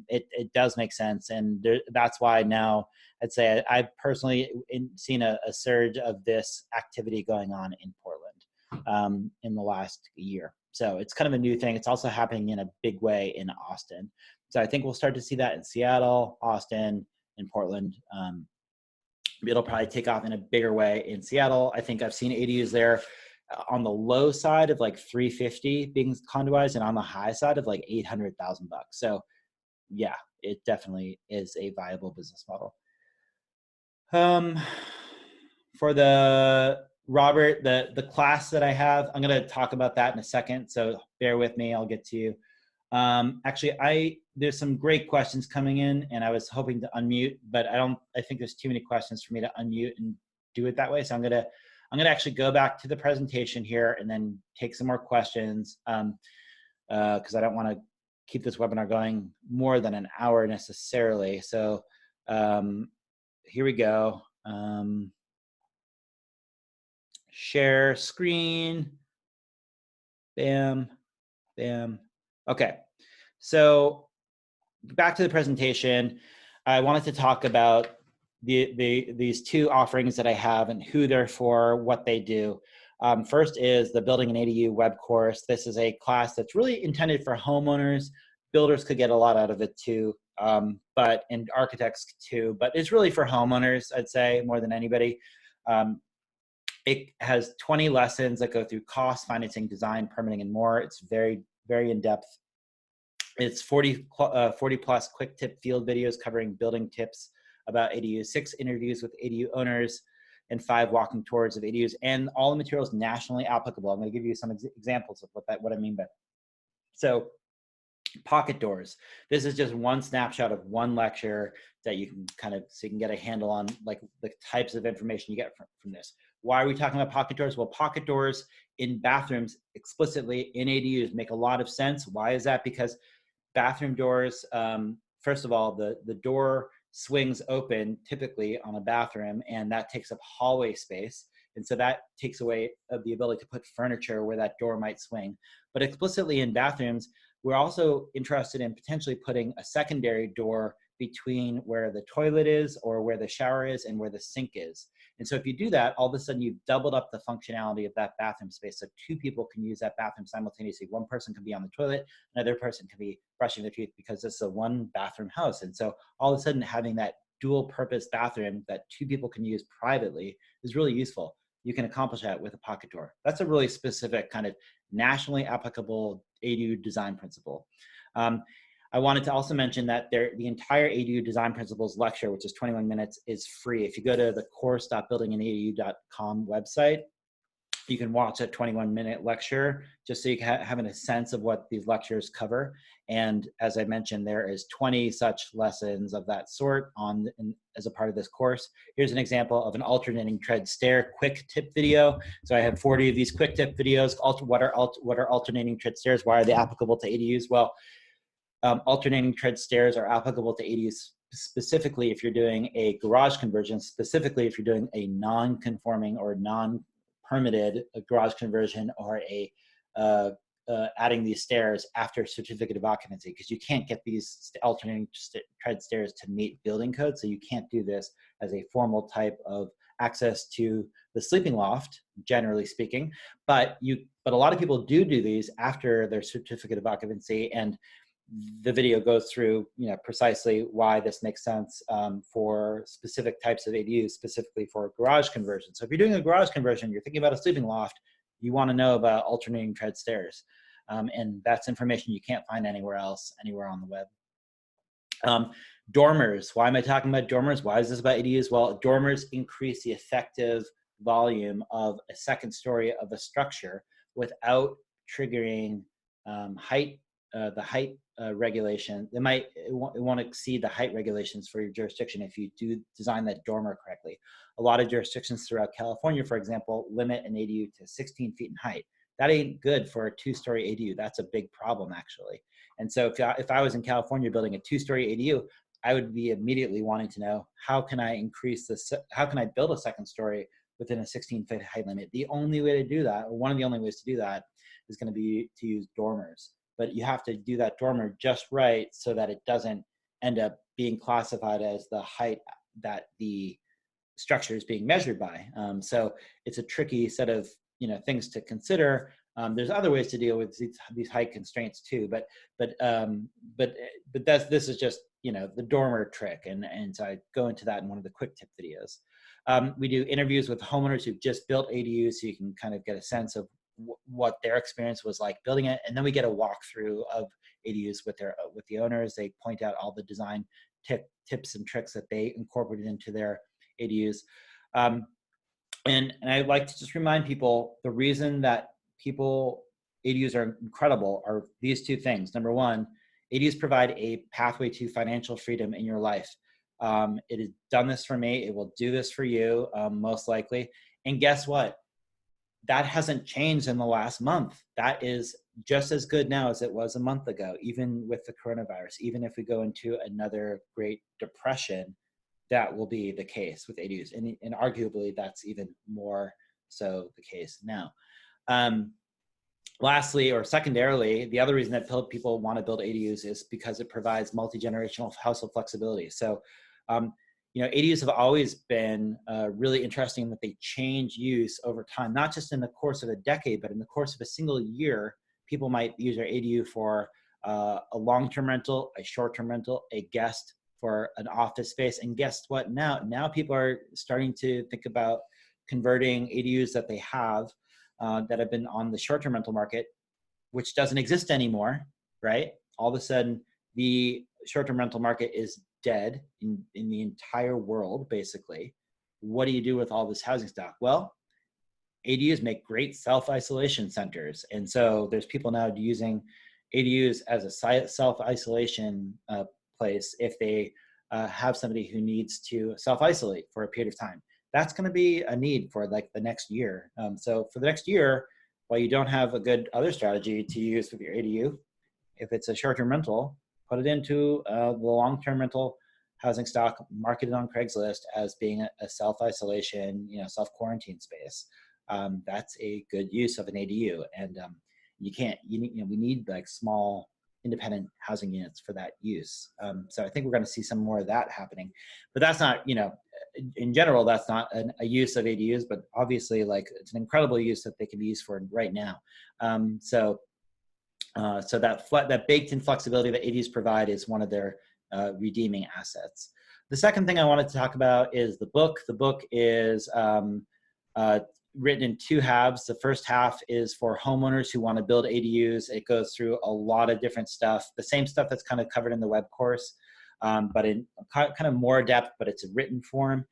It does make sense. And that's why now I'd say I've personally seen a surge of this activity going on in Portland in the last year. So it's kind of a new thing. It's also happening in a big way in Austin. So I think we'll start to see that in Seattle, Austin, and Portland. It'll probably take off in a bigger way in Seattle. I think I've seen ADUs there on the low side of like 350 being condoized, and on the high side of like 800,000 bucks. So yeah, it definitely is a viable business model. For Robert, the class that I have, I'm going to talk about that in a second. So bear with me. I'll get to you. Actually, there's some great questions coming in, and I was hoping to unmute, but I think there's too many questions for me to unmute and do it that way. So I'm going to actually go back to the presentation here and then take some more questions. Cause I don't want to keep this webinar going more than an hour necessarily. So, here we go. Share screen. Bam, bam. Okay, so back to the presentation. I wanted to talk about these two offerings that I have and who they're for, what they do. First is the Building an ADU web course. This is a class that's really intended for homeowners. Builders could get a lot out of it too, and architects too, but it's really for homeowners, I'd say, more than anybody. It has 20 lessons that go through cost, financing, design, permitting, and more. It's very, very in-depth. It's 40 plus quick tip field videos covering building tips about ADUs, 6 interviews with ADU owners, and 5 walking tours of ADUs, and all the materials nationally applicable. I'm going to give you some examples of what I mean by that. So pocket doors. This is just one snapshot of one lecture that you can so you can get a handle on like the types of information you get from this. Why are we talking about pocket doors? Well, pocket doors in bathrooms explicitly in ADUs make a lot of sense. Why is that? Because bathroom doors, first of all, the door swings open typically on a bathroom, and that takes up hallway space. And so that takes away the ability to put furniture where that door might swing. But explicitly in bathrooms, we're also interested in potentially putting a secondary door between where the toilet is or where the shower is and where the sink is. And so if you do that, all of a sudden you've doubled up the functionality of that bathroom space. So 2 people can use that bathroom simultaneously. One person can be on the toilet, another person can be brushing their teeth, because it's a 1 bathroom house. And so all of a sudden having that dual purpose bathroom that 2 people can use privately is really useful. You can accomplish that with a pocket door. That's a really specific kind of nationally applicable ADU design principle. I wanted to also mention that the entire ADU design principles lecture, which is 21 minutes, is free. If you go to the course.buildinganadu.com website, You can watch a 21-minute lecture just so you can have a sense of what these lectures cover. And as I mentioned, there is 20 such lessons of that sort as a part of this course. Here's an example of an alternating tread stair quick tip video. So I have 40 of these quick tip videos. What are alternating tread stairs? Why are they applicable to ADUs? Well, alternating tread stairs are applicable to ADUs specifically if you're doing a garage conversion, specifically if you're doing a non-conforming or non-permitted garage conversion, or adding these stairs after certificate of occupancy, because you can't get these alternating tread stairs to meet building code. So you can't do this as a formal type of access to the sleeping loft, generally speaking. But a lot of people do these after their certificate of occupancy, and the video goes through, precisely why this makes sense for specific types of ADUs, specifically for garage conversion. So if you're doing a garage conversion, you're thinking about a sleeping loft, you want to know about alternating tread stairs. And that's information you can't find anywhere else, anywhere on the web. Dormers. Why am I talking about dormers? Why is this about ADUs? Well, dormers increase the effective volume of a second story of a structure without triggering the height regulation. They might want to exceed the height regulations for your jurisdiction if you do design that dormer correctly. A lot of jurisdictions throughout California, for example, limit an ADU to 16 feet in height. That ain't good for a 2-story ADU. That's a big problem, actually. And so if I was in California building a 2-story ADU, I would be immediately wanting to know, how can I increase this? How can I build a second story within a 16-foot height limit? The only way to do that, or one of the only ways to do that, is going to be to use dormers. But you have to do that dormer just right so that it doesn't end up being classified as the height that the structure is being measured by. So it's a tricky set of things to consider. There's other ways to deal with these height constraints too, but this is just the dormer trick, and so I go into that in one of the quick tip videos. We do interviews with homeowners who've just built ADUs, so you can kind of get a sense of what their experience was like building it, and then we get a walkthrough of ADUs with the owners. They point out all the design tips and tricks that they incorporated into their ADUs. And I'd like to just remind people, the reason that ADUs are incredible are these two things. Number one, ADUs provide a pathway to financial freedom in your life. It has done this for me. It will do this for you, most likely. And guess what? That hasn't changed in the last month. That is just as good now as it was a month ago, even with the coronavirus. Even if we go into another Great Depression, that will be the case with ADUs. And arguably, that's even more so the case now. Lastly, or secondarily, the other reason that people want to build ADUs is because it provides multi-generational household flexibility. So, ADUs have always been really interesting in that they change use over time, not just in the course of a decade, but in the course of a single year. People might use their ADU for a long-term rental, a short-term rental, a guest, for an office space. And guess what? Now people are starting to think about converting ADUs that they have that have been on the short-term rental market, which doesn't exist anymore, right? All of a sudden, the short-term rental market is dead in the entire world, basically. What do you do with all this housing stock? Well, ADUs make great self-isolation centers. And so there's people now using ADUs as a self-isolation place if they have somebody who needs to self-isolate for a period of time. That's going to be a need for like the next year. So for the next year, while you don't have a good other strategy to use with your ADU, if it's a short-term rental, put it into the long-term rental housing stock, market it on Craigslist as being a self-isolation, self-quarantine space. That's a good use of an ADU. And we need like small independent housing units for that use. So I think we're going to see some more of that happening, but that's not, in general, that's not a use of ADUs, but obviously like it's an incredible use that they can be used for right now. So that baked in flexibility that ADUs provide is one of their redeeming assets. The second thing I wanted to talk about is the book. The book is written in two halves. The first half is for homeowners who want to build ADUs. It goes through a lot of different stuff, the same stuff that's kind of covered in the web course, but in kind of more depth, but it's a written form.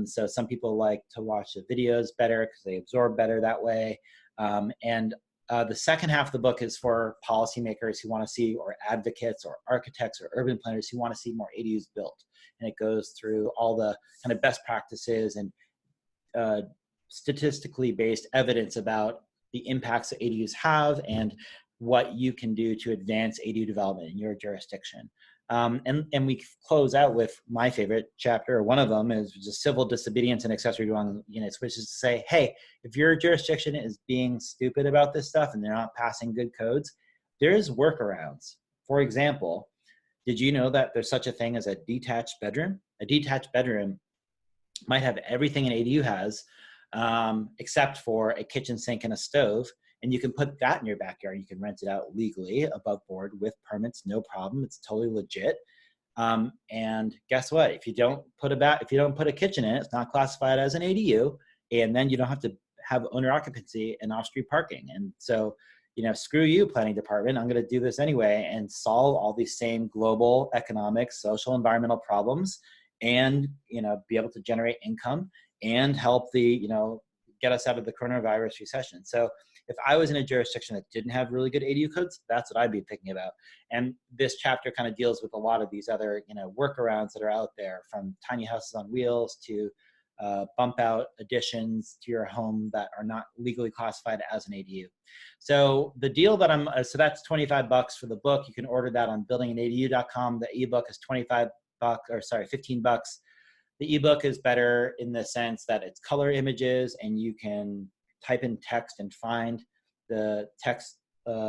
So some people like to watch the videos better because they absorb better that way. The second half of the book is for policymakers who want to see, or advocates or architects or urban planners who want to see more ADUs built. And it goes through all the kind of best practices and statistically based evidence about the impacts that ADUs have and what you can do to advance ADU development in your jurisdiction. And we close out with my favorite chapter. One of them is just civil disobedience and accessory dwelling units, which is to say, hey, if your jurisdiction is being stupid about this stuff and they're not passing good codes, there's workarounds. For example, did you know that there's such a thing as a detached bedroom? A detached bedroom might have everything an ADU has, except for a kitchen sink and a stove. And you can put that in your backyard. You can rent it out legally above board with permits, no problem. It's totally legit. And guess what? If you don't put a kitchen in, it's not classified as an ADU, and then you don't have to have owner occupancy and off-street parking. And so, screw you, planning department. I'm going to do this anyway and solve all these same global economic, social, environmental problems, and be able to generate income and help get us out of the coronavirus recession. So if I was in a jurisdiction that didn't have really good ADU codes, that's what I'd be thinking about. And this chapter kind of deals with a lot of these other, workarounds that are out there, from tiny houses on wheels to bump out additions to your home that are not legally classified as an ADU. So the deal that so that's $25 for the book. You can order that on buildinganadu.com. The ebook is $15. The ebook is better in the sense that it's color images and you can type in text and find the text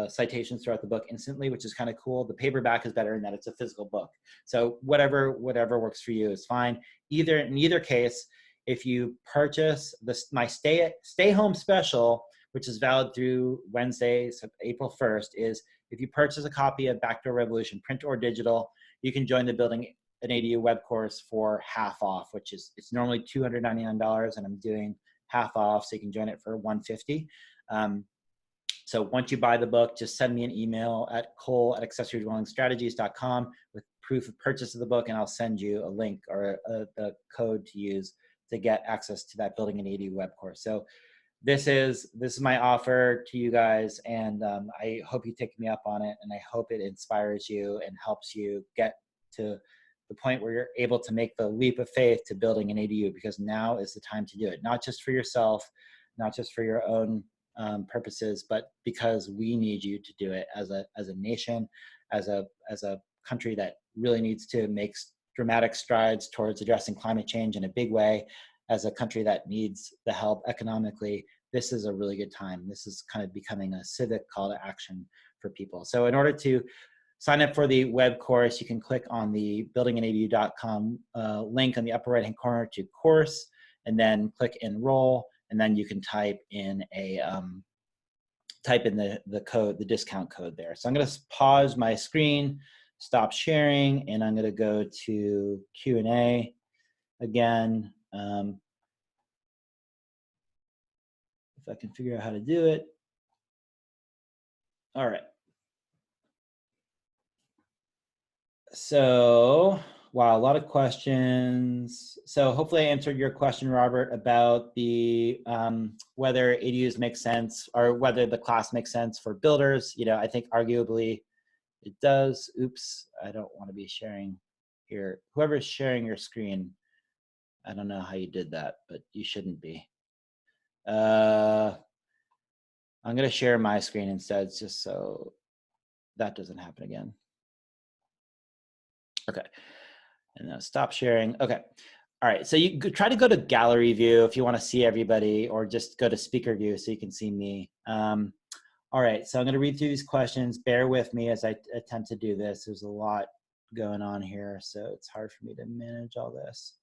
citations throughout the book instantly, which is kind of cool. The paperback is better in that it's a physical book. So whatever works for you is fine. In either case, if you purchase my stay home special, which is valid through Wednesday, so April 1st, is if you purchase a copy of Backdoor Revolution, print or digital, you can join the Building an ADU web course for half off, it's normally $299, and I'm doing half off, so you can join it for $150. So once you buy the book, just send me an email at cole@accessorydwellingstrategies.com with proof of purchase of the book, and I'll send you a link or the code to use to get access to that Building an ADU web course. So this is my offer to you guys, and I hope you take me up on it, and I hope it inspires you and helps you get to the point where you're able to make the leap of faith to building an ADU, because now is the time to do it, not just for yourself, not just for your own purposes, but because we need you to do it as a nation, as a country that really needs to make dramatic strides towards addressing climate change in a big way, as a country that needs the help economically. This is a really good time. This is kind of becoming a civic call to action for people. So in order to sign up for the web course, you can click on the buildinganadu.com link on the upper right-hand corner to course, and then click enroll, and then you can type in the code, the discount code there. So I'm going to pause my screen, stop sharing, and I'm going to go to Q&A again. If I can figure out how to do it. All right. So, wow, a lot of questions. So hopefully I answered your question, Robert, about the whether ADUs make sense or whether the class makes sense for builders. I think arguably it does. Oops, I don't want to be sharing here. Whoever's sharing your screen, I don't know how you did that, but you shouldn't be. I'm going to share my screen instead, just so that doesn't happen again. Okay, and now stop sharing. Okay, all right, so you try to go to gallery view if you want to see everybody, or just go to speaker view so you can see me. All right, so I'm going to read through these questions. Bear with me as I attempt to do this. There's a lot going on here, so it's hard for me to manage all this.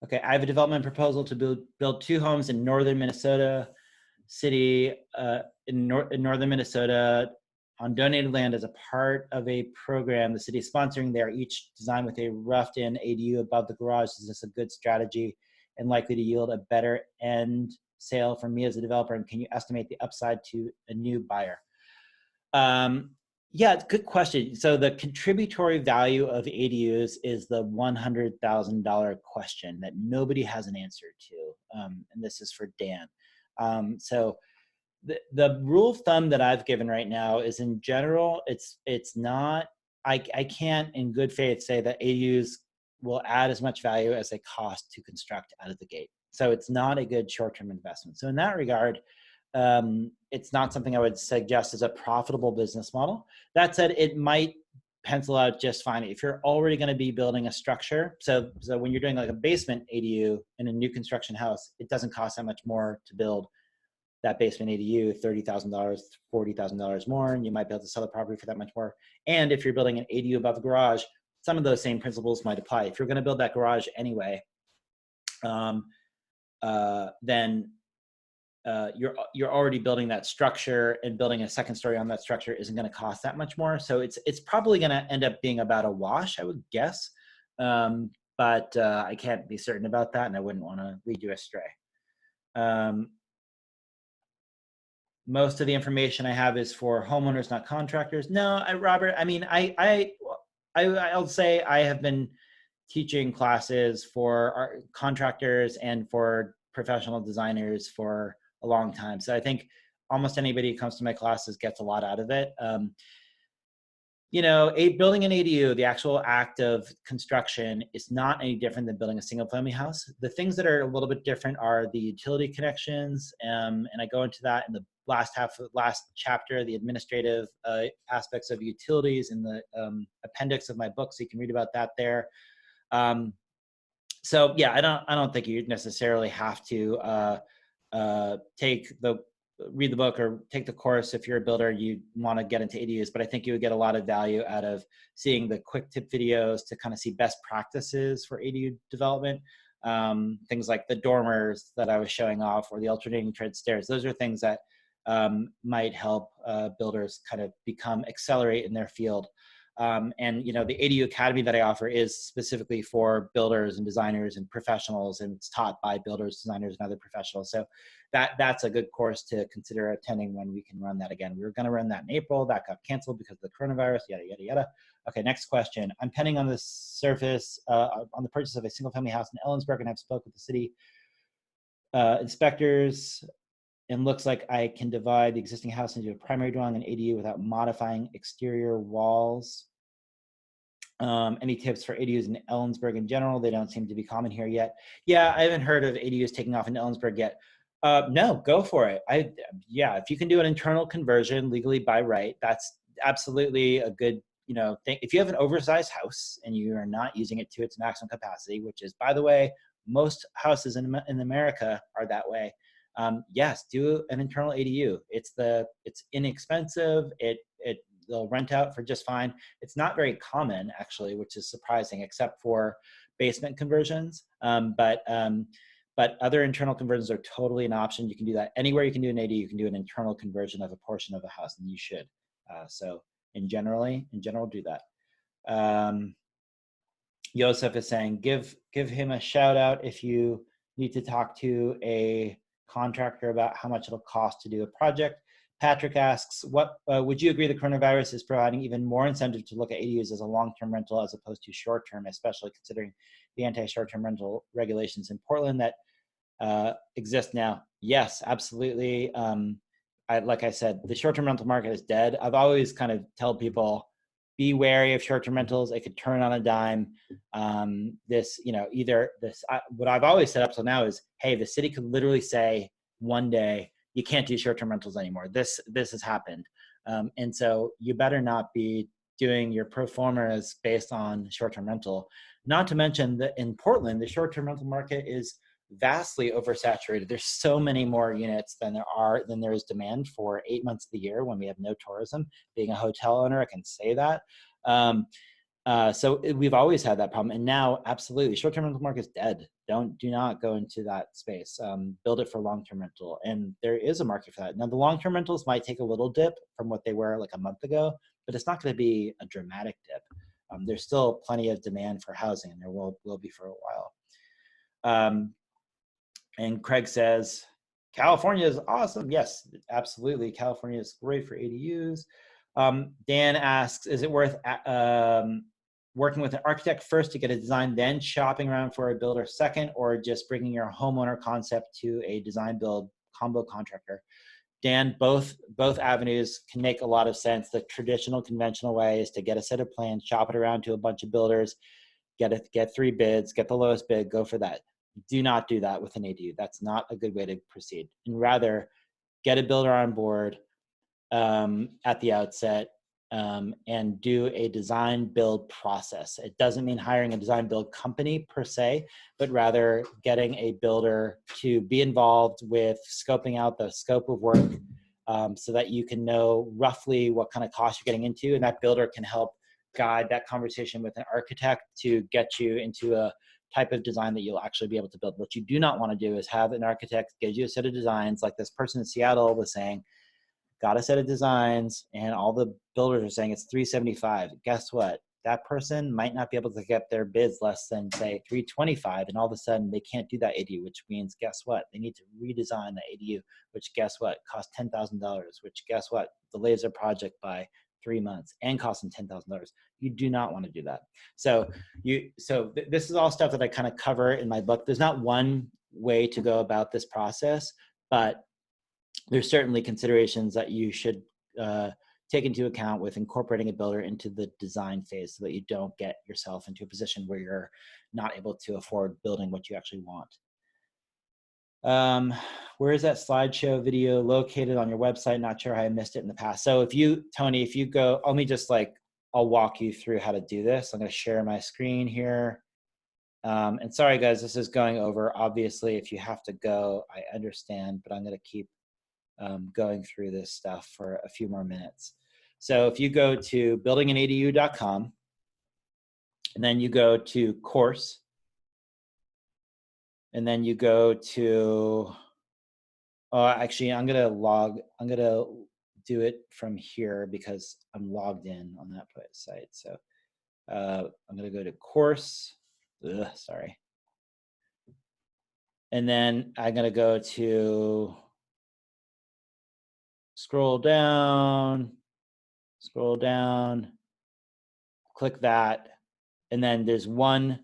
Okay, I have a development proposal to build 2 homes in northern Minnesota city, in northern Minnesota, on donated land as a part of a program the city is sponsoring. They are each designed with a roughed-in ADU above the garage. Is this a good strategy and likely to yield a better end sale for me as a developer? And can you estimate the upside to a new buyer? Yeah, it's a good question. So the contributory value of ADUs is the $100,000 question that nobody has an answer to. And this is for Dan. So the rule of thumb that I've given right now is, in general, it's not, I can't in good faith say that ADUs will add as much value as they cost to construct out of the gate. So it's not a good short-term investment. So in that regard, it's not something I would suggest as a profitable business model. That said, it might pencil out just fine if you're already going to be building a structure. So when you're doing like a basement ADU in a new construction house, it doesn't cost that much more to build that basement ADU, $30,000, $40,000 more, and you might be able to sell the property for that much more. And if you're building an ADU above a garage, some of those same principles might apply. If you're going to build that garage anyway, then you're already building that structure, and building a second story on that structure isn't going to cost that much more. So it's probably going to end up being about a wash, I would guess. But I can't be certain about that, and I wouldn't want to lead you astray. Most of the information I have is for homeowners, not contractors. No, Robert, I mean, I'll say I have been teaching classes for our contractors and for professional designers for a long time. So I think almost anybody who comes to my classes gets a lot out of it. Building an ADU, the actual act of construction, is not any different than building a single family house. The things that are a little bit different are the utility connections. And I go into that in the last chapter, the administrative aspects of utilities in the appendix of my book. So you can read about that there. So yeah, I don't think you necessarily have to read the book or take the course if you're a builder, you want to get into ADUs, but I think you would get a lot of value out of seeing the quick tip videos to kind of see best practices for ADU development. Things like the dormers that I was showing off, or the alternating tread stairs. Those are things that might help builders kind of accelerate in their field. And the ADU Academy that I offer is specifically for builders and designers and professionals, and it's taught by builders, designers, and other professionals. So that's a good course to consider attending when we can run that again. We were going to run that in April. That got canceled because of the coronavirus, yada, yada, yada. Okay, next question. I'm pending on the surface on the purchase of a single family house in Ellensburg, and I've spoke with the city inspectors, and looks like I can divide the existing house into a primary dwelling and ADU without modifying exterior walls. Any tips for ADUs in Ellensburg in general? They don't seem to be common here yet. Yeah, I haven't heard of ADUs taking off in Ellensburg yet. No, go for it. If you can do an internal conversion legally by right, that's absolutely a good thing. If you have an oversized house and you are not using it to its maximum capacity, which is, by the way, most houses in America are that way. Yes, do an internal ADU. It's inexpensive. They'll rent out for just fine. It's not very common, actually, which is surprising, except for basement conversions. But other internal conversions are totally an option. You can do that anywhere. You can do an ADU. You can do an internal conversion of a portion of a house, and you should. So in general, do that. Joseph is saying, give him a shout out if you need to talk to a contractor about how much it'll cost to do a project. Patrick asks, would you agree the coronavirus is providing even more incentive to look at ADUs as a long-term rental as opposed to short-term, especially considering the anti-short-term rental regulations in Portland that exist now? Yes, absolutely. Like I said, the short-term rental market is dead. I've always kind of tell people, be wary of short-term rentals. It could turn on a dime. What I've always said up till now is, hey, the city could literally say one day, you can't do short-term rentals anymore. This has happened. And so you better not be doing your pro formas based on short-term rental. Not to mention that in Portland, the short-term rental market is vastly oversaturated. There's so many more units than there is demand for 8 months of the year when we have no tourism. Being a hotel owner, I can say that. So we've always had that problem, and now absolutely, short-term rental market is dead. Do not go into that space. Build it for long-term rental, and there is a market for that. Now, the long-term rentals might take a little dip from what they were like a month ago, but it's not going to be a dramatic dip. There's still plenty of demand for housing, and there will be for a while. And Craig says, California is awesome. Yes, absolutely. California is great for ADUs. Dan asks, is it worth working with an architect first to get a design, then shopping around for a builder second, or just bringing your homeowner concept to a design build combo contractor? Dan, both avenues can make a lot of sense. The traditional conventional way is to get a set of plans, shop it around to a bunch of builders, get 3 bids, get the lowest bid, go for that. Do not do that with an ADU. That's not a good way to proceed. And rather, get a builder on board at the outset, and do a design build process. It doesn't mean hiring a design build company per se, but rather getting a builder to be involved with scoping out the scope of work, so that you can know roughly what kind of cost you're getting into, and that builder can help guide that conversation with an architect to get you into a type of design that you'll actually be able to build. What you do not want to do is have an architect give you a set of designs like this person in Seattle was saying, got a set of designs, and all the builders are saying it's $375. Guess what? That person might not be able to get their bids less than, say, $325, and all of a sudden they can't do that ADU, which means, guess what? They need to redesign the ADU, which, guess what? Costs $10,000, which, guess what? Delays their project by 3 months and costs them $10,000. You do not want to do that. So this is all stuff that I kind of cover in my book. There's not one way to go about this process, but there's certainly considerations that you should take into account with incorporating a builder into the design phase, so that you don't get yourself into a position where you're not able to afford building what you actually want. Where is that slideshow video located on your website? Not sure how I missed it in the past. So Tony, if you go, let me just I'll walk you through how to do this. I'm going to share my screen here. And sorry guys, this is going over. Obviously, if you have to go, I understand, but I'm going to keep going through this stuff for a few more minutes. So if you go to buildinganadu.com, and then you go to course, and then you go to, actually I'm gonna do it from here because I'm logged in on that site. So I'm gonna go to course, sorry. And then I'm gonna go to scroll down, click that, and then there's one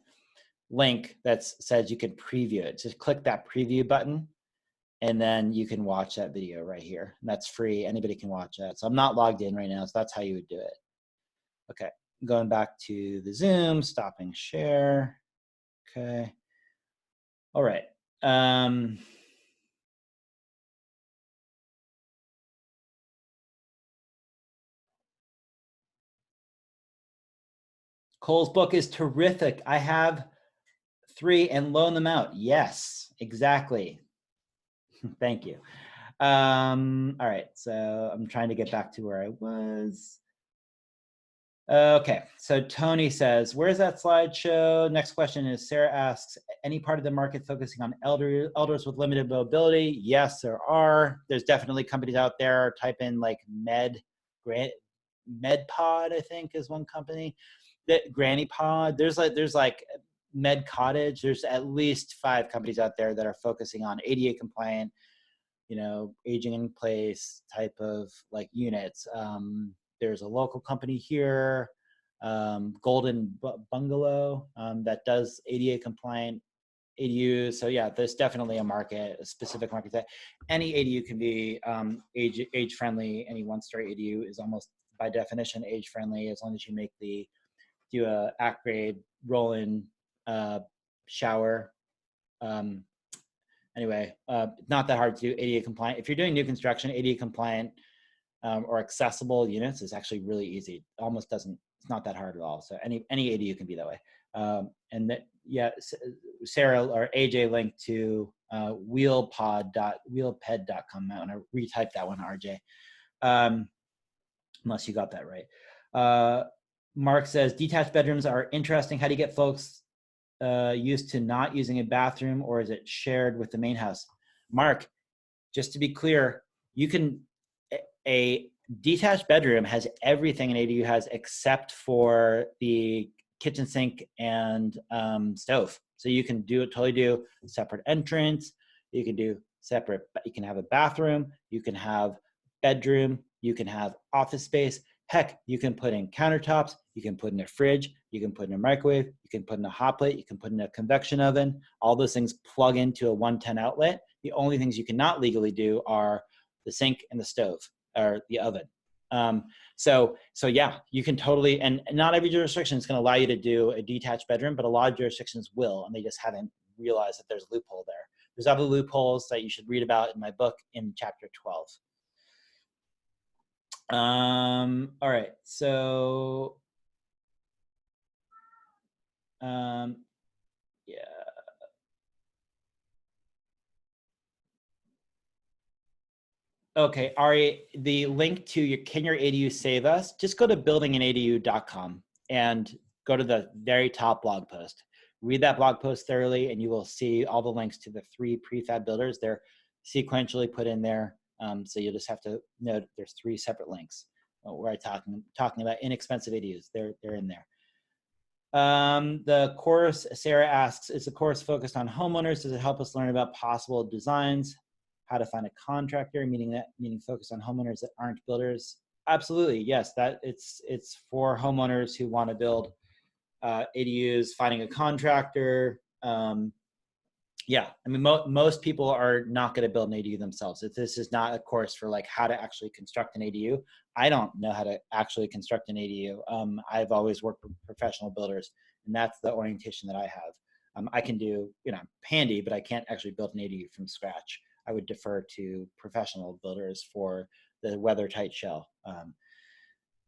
link that says you can preview it. Just click that preview button, and then you can watch that video right here. And that's free. Anybody can watch that. So I'm not logged in right now, so that's how you would do it. Okay, going back to the Zoom, stopping share. Okay. All right. Cole's book is terrific. I have 3 and loan them out. Yes, exactly. Thank you. All right, so I'm trying to get back to where I was. Okay, so Tony says, where's that slideshow? Next question is, Sarah asks, any part of the market focusing on elders with limited mobility? Yes, there are. There's definitely companies out there. Type in like MedPod, I think is one company. That Granny Pod. There's like Med Cottage. There's at least 5 companies out there that are focusing on ADA compliant, aging in place type of like units. There's a local company here, Golden Bungalow, that does ADA compliant ADUs. So yeah, there's definitely a market, a specific market that any ADU can be age friendly. Any 1-story ADU is almost by definition age friendly, as long as you do a ACT grade roll-in shower. Anyway, not that hard to do. ADA compliant. If you're doing new construction, ADA compliant or accessible units is actually really easy. It's not that hard at all. So any ADU can be that way. And that, yeah, Sarah or AJ linked to wheelped.com. I want to retype that one, RJ, unless you got that right. Mark says, detached bedrooms are interesting. How do you get folks used to not using a bathroom, or is it shared with the main house? Mark, just to be clear, a detached bedroom has everything an ADU has except for the kitchen sink and stove. So you can totally do separate entrance. You can do separate, you can have a bathroom, you can have bedroom, you can have office space. Heck, you can put in countertops, you can put in a fridge, you can put in a microwave, you can put in a hot plate, you can put in a convection oven. All those things plug into a 110 outlet. The only things you cannot legally do are the sink and the stove, or the oven. So yeah, you can totally, and not every jurisdiction is going to allow you to do a detached bedroom, but a lot of jurisdictions will, and they just haven't realized that there's a loophole there. There's other loopholes that you should read about in my book in chapter 12. All right, so yeah. Okay, Ari, the link to your Can Your ADU Save Us, just go to buildinganadu.com and go to the very top blog post. Read that blog post thoroughly and you will see all the links to the 3 prefab builders. They're sequentially put in there. So you'll just have to note there's 3 separate links where I'm talking about inexpensive ADUs. They're in there. The course, Sarah asks, is the course focused on homeowners? Does it help us learn about possible designs? How to find a contractor, meaning focus on homeowners that aren't builders? Absolutely, yes. That it's for homeowners who want to build ADUs, finding a contractor. Yeah, I mean, most people are not going to build an ADU themselves. This is not a course for like how to actually construct an ADU. I don't know how to actually construct an ADU. I've always worked with professional builders, and that's the orientation that I have. I can do, handy, but I can't actually build an ADU from scratch. I would defer to professional builders for the weather-tight shell.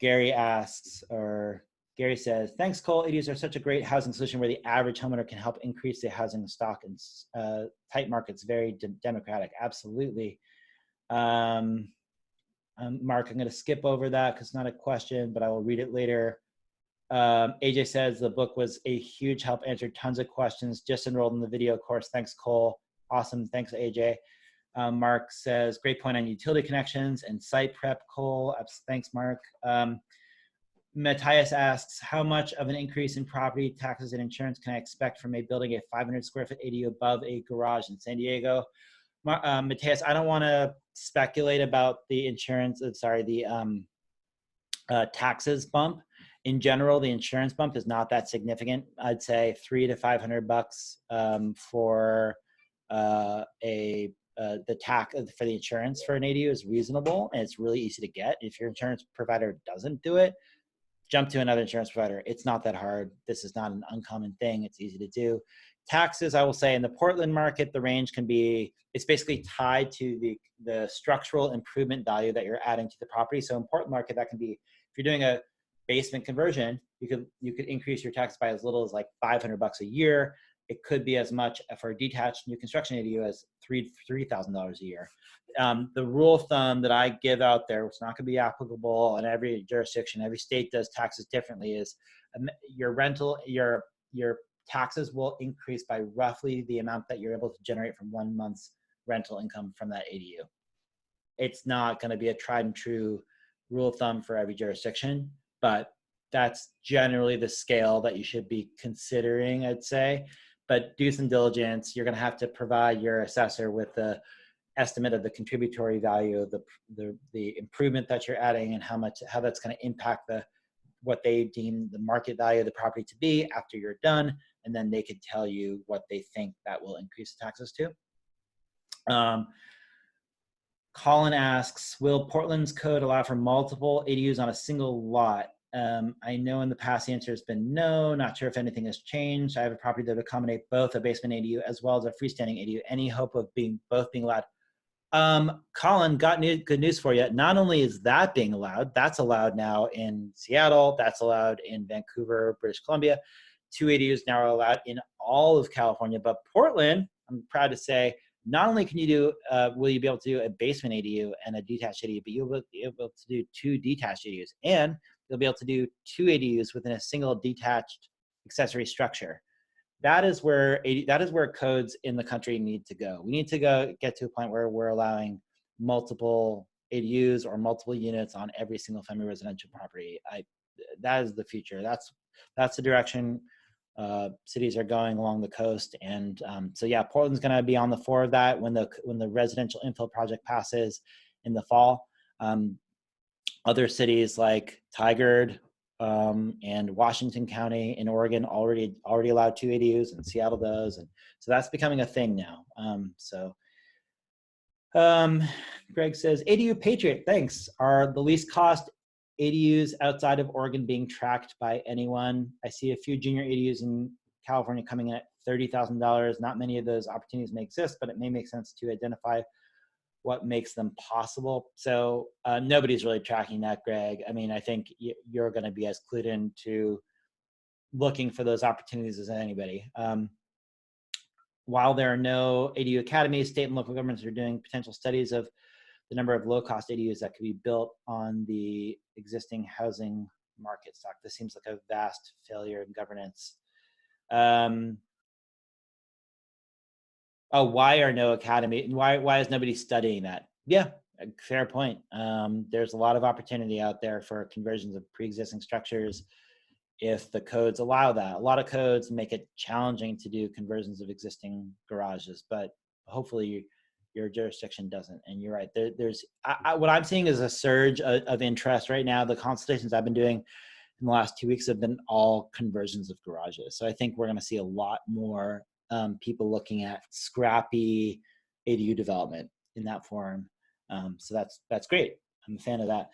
Gary asks, or Gary says, thanks, Cole. ADUs are such a great housing solution where the average homeowner can help increase the housing stock in tight markets. Very democratic. Absolutely. Mark, I'm going to skip over that because it's not a question, but I will read it later. AJ says the book was a huge help, answered tons of questions. Just enrolled in the video course. Thanks, Cole. Awesome. Thanks, AJ. Mark says, great point on utility connections and site prep, Cole. Thanks, Mark. Matthias asks, how much of an increase in property taxes and insurance can I expect from building a 500 square foot ADU above a garage in San Diego? Matthias, I don't want to speculate about the insurance, taxes bump. In general, the insurance bump is not that significant. I'd say $300 to $500 for the tax for the insurance for an ADU is reasonable, and it's really easy to get. If your insurance provider doesn't do it, jump to another insurance provider. It's not that hard. This is not an uncommon thing. It's easy to do. Taxes, I will say, in the Portland market, the range can be, it's basically tied to the structural improvement value that you're adding to the property. So in Portland market, that can be, if you're doing a basement conversion, you could increase your tax by as little as like $500 a year. It could be as much for a detached new construction ADU as $3,000 a year. The rule of thumb that I give out there, which is not going to be applicable in every jurisdiction, every state does taxes differently, is your taxes will increase by roughly the amount that you're able to generate from 1 month's rental income from that ADU. It's not going to be a tried and true rule of thumb for every jurisdiction, but that's generally the scale that you should be considering, I'd say. But do some diligence. You're going to have to provide your assessor with the estimate of the contributory value of the improvement that you're adding and how that's going to impact what they deem the market value of the property to be after you're done, and then they could tell you what they think that will increase the taxes to. Colin asks, will Portland's code allow for multiple ADUs on a single lot? I know in the past the answer has been no. Not sure if anything has changed. I have a property that would accommodate both a basement ADU as well as a freestanding ADU. Any hope of both being allowed? Colin, good news for you. Not only is that being allowed, that's allowed now in Seattle, that's allowed in Vancouver, British Columbia. 2 ADUs now are allowed in all of California, but Portland, I'm proud to say, not only can you do, will you be able to do a basement ADU and a detached ADU, but you'll be able to do 2 detached ADUs, and you'll be able to do 2 ADUs within a single detached accessory structure. That is where codes in the country need to go. We need to get to a point where we're allowing multiple ADUs or multiple units on every single family residential property. That is the future. That's the direction cities are going along the coast. And so yeah, Portland's going to be on the fore of that when the residential infill project passes in the fall. Other cities like Tigard and Washington County in Oregon already allow 2 ADUs, and Seattle does, and so that's becoming a thing now. Greg says, ADU Patriot, thanks. Are the least cost ADUs outside of Oregon being tracked by anyone? I see a few junior ADUs in California coming in at $30,000. Not many of those opportunities may exist, but it may make sense to identify what makes them possible. So nobody's really tracking that, Greg. I mean, I think you're going to be as clued into looking for those opportunities as anybody. While there are no ADU academies, state and local governments are doing potential studies of the number of low-cost ADUs that could be built on the existing housing market stock. This seems like a vast failure in governance. Oh, why are no academy? Why is nobody studying that? Yeah, fair point. There's a lot of opportunity out there for conversions of pre-existing structures if the codes allow that. A lot of codes make it challenging to do conversions of existing garages, but hopefully your jurisdiction doesn't. And you're right. What I'm seeing is a surge of interest right now. The consultations I've been doing in the last 2 weeks have been all conversions of garages. So I think we're going to see a lot more people looking at scrappy ADU development in that form. So that's great. I'm a fan of that.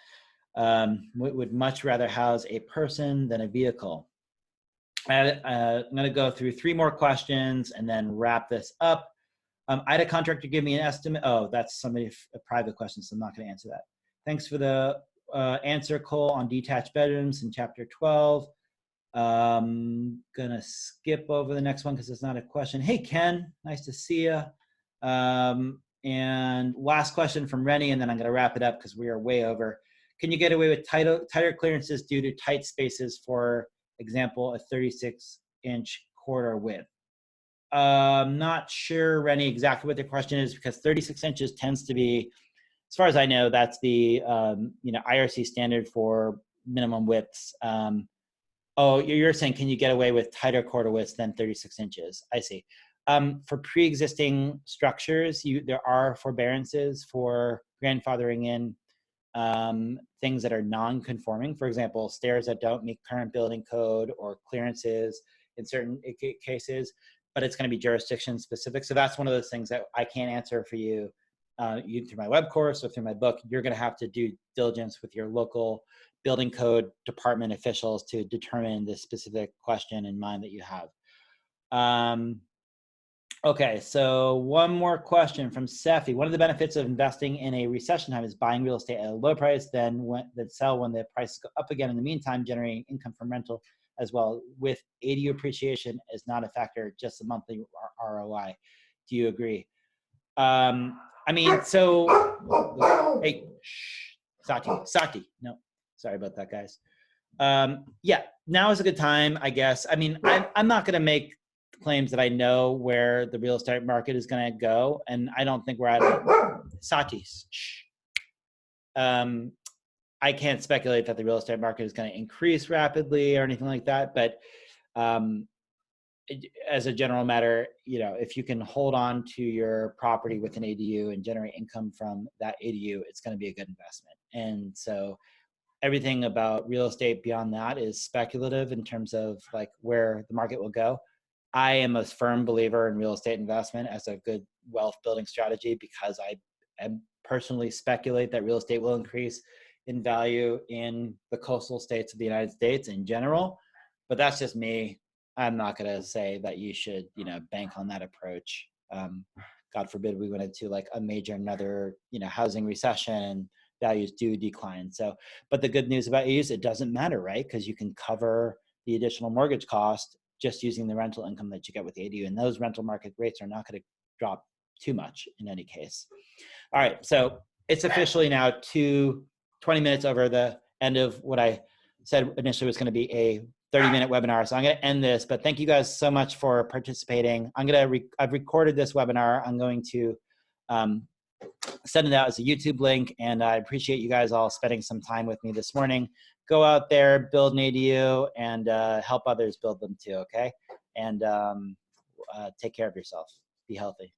Would much rather house a person than a vehicle. I'm going to go through 3 more questions and then wrap this up. I had a contractor give me an estimate. Oh, that's a private question, so I'm not going to answer that. Thanks for the answer, Cole, on detached bedrooms in chapter 12. Gonna skip over the next one because it's not a question. Hey, Ken, nice to see you. And last question from Rennie, and then I'm gonna wrap it up because we are way over. Can you get away with tighter clearances due to tight spaces, for example, a 36-inch corridor width? Not sure, Rennie, exactly what the question is, because 36 inches tends to be, as far as I know, that's the IRC standard for minimum widths. Oh, you're saying, can you get away with tighter corridor widths than 36 inches? I see. For pre-existing structures, there are forbearances for grandfathering in things that are non-conforming. For example, stairs that don't meet current building code, or clearances in certain cases, but it's going to be jurisdiction specific. So that's one of those things that I can't answer for you. Through my web course or through my book. You're going to have to do diligence with your local building code department officials to determine the specific question in mind that you have. Okay, so one more question from Sefi. One of the benefits of investing in a recession time is buying real estate at a low price, then sell when the prices go up again. In the meantime, generating income from rental as well. With ADU appreciation is not a factor, just the monthly ROI. Do you agree? I mean, so, hey, shh, Sati, no, sorry about that, guys. Yeah, now is a good time, I guess. I mean, I'm not going to make claims that I know where the real estate market is going to go, and I don't think we're at Sati, shh. I can't speculate that the real estate market is going to increase rapidly or anything like that, but as a general matter, if you can hold on to your property with an ADU and generate income from that ADU, it's going to be a good investment. And so everything about real estate beyond that is speculative in terms of like where the market will go. I am a firm believer in real estate investment as a good wealth building strategy, because I personally speculate that real estate will increase in value in the coastal states of the United States in general. But that's just me. I'm not going to say that you should, bank on that approach. God forbid we went into like a major another, housing recession and values do decline. So, but the good news about ADUs, it doesn't matter, right? Because you can cover the additional mortgage cost just using the rental income that you get with the ADU. And those rental market rates are not going to drop too much in any case. All right. So it's officially now 20 minutes over the end of what I said initially was going to be a 30-minute webinar. So I'm going to end this, but thank you guys so much for participating. I've recorded this webinar. I'm going to send it out as a YouTube link, and I appreciate you guys all spending some time with me this morning. Go out there, build an ADU, and help others build them too, okay? And take care of yourself. Be healthy.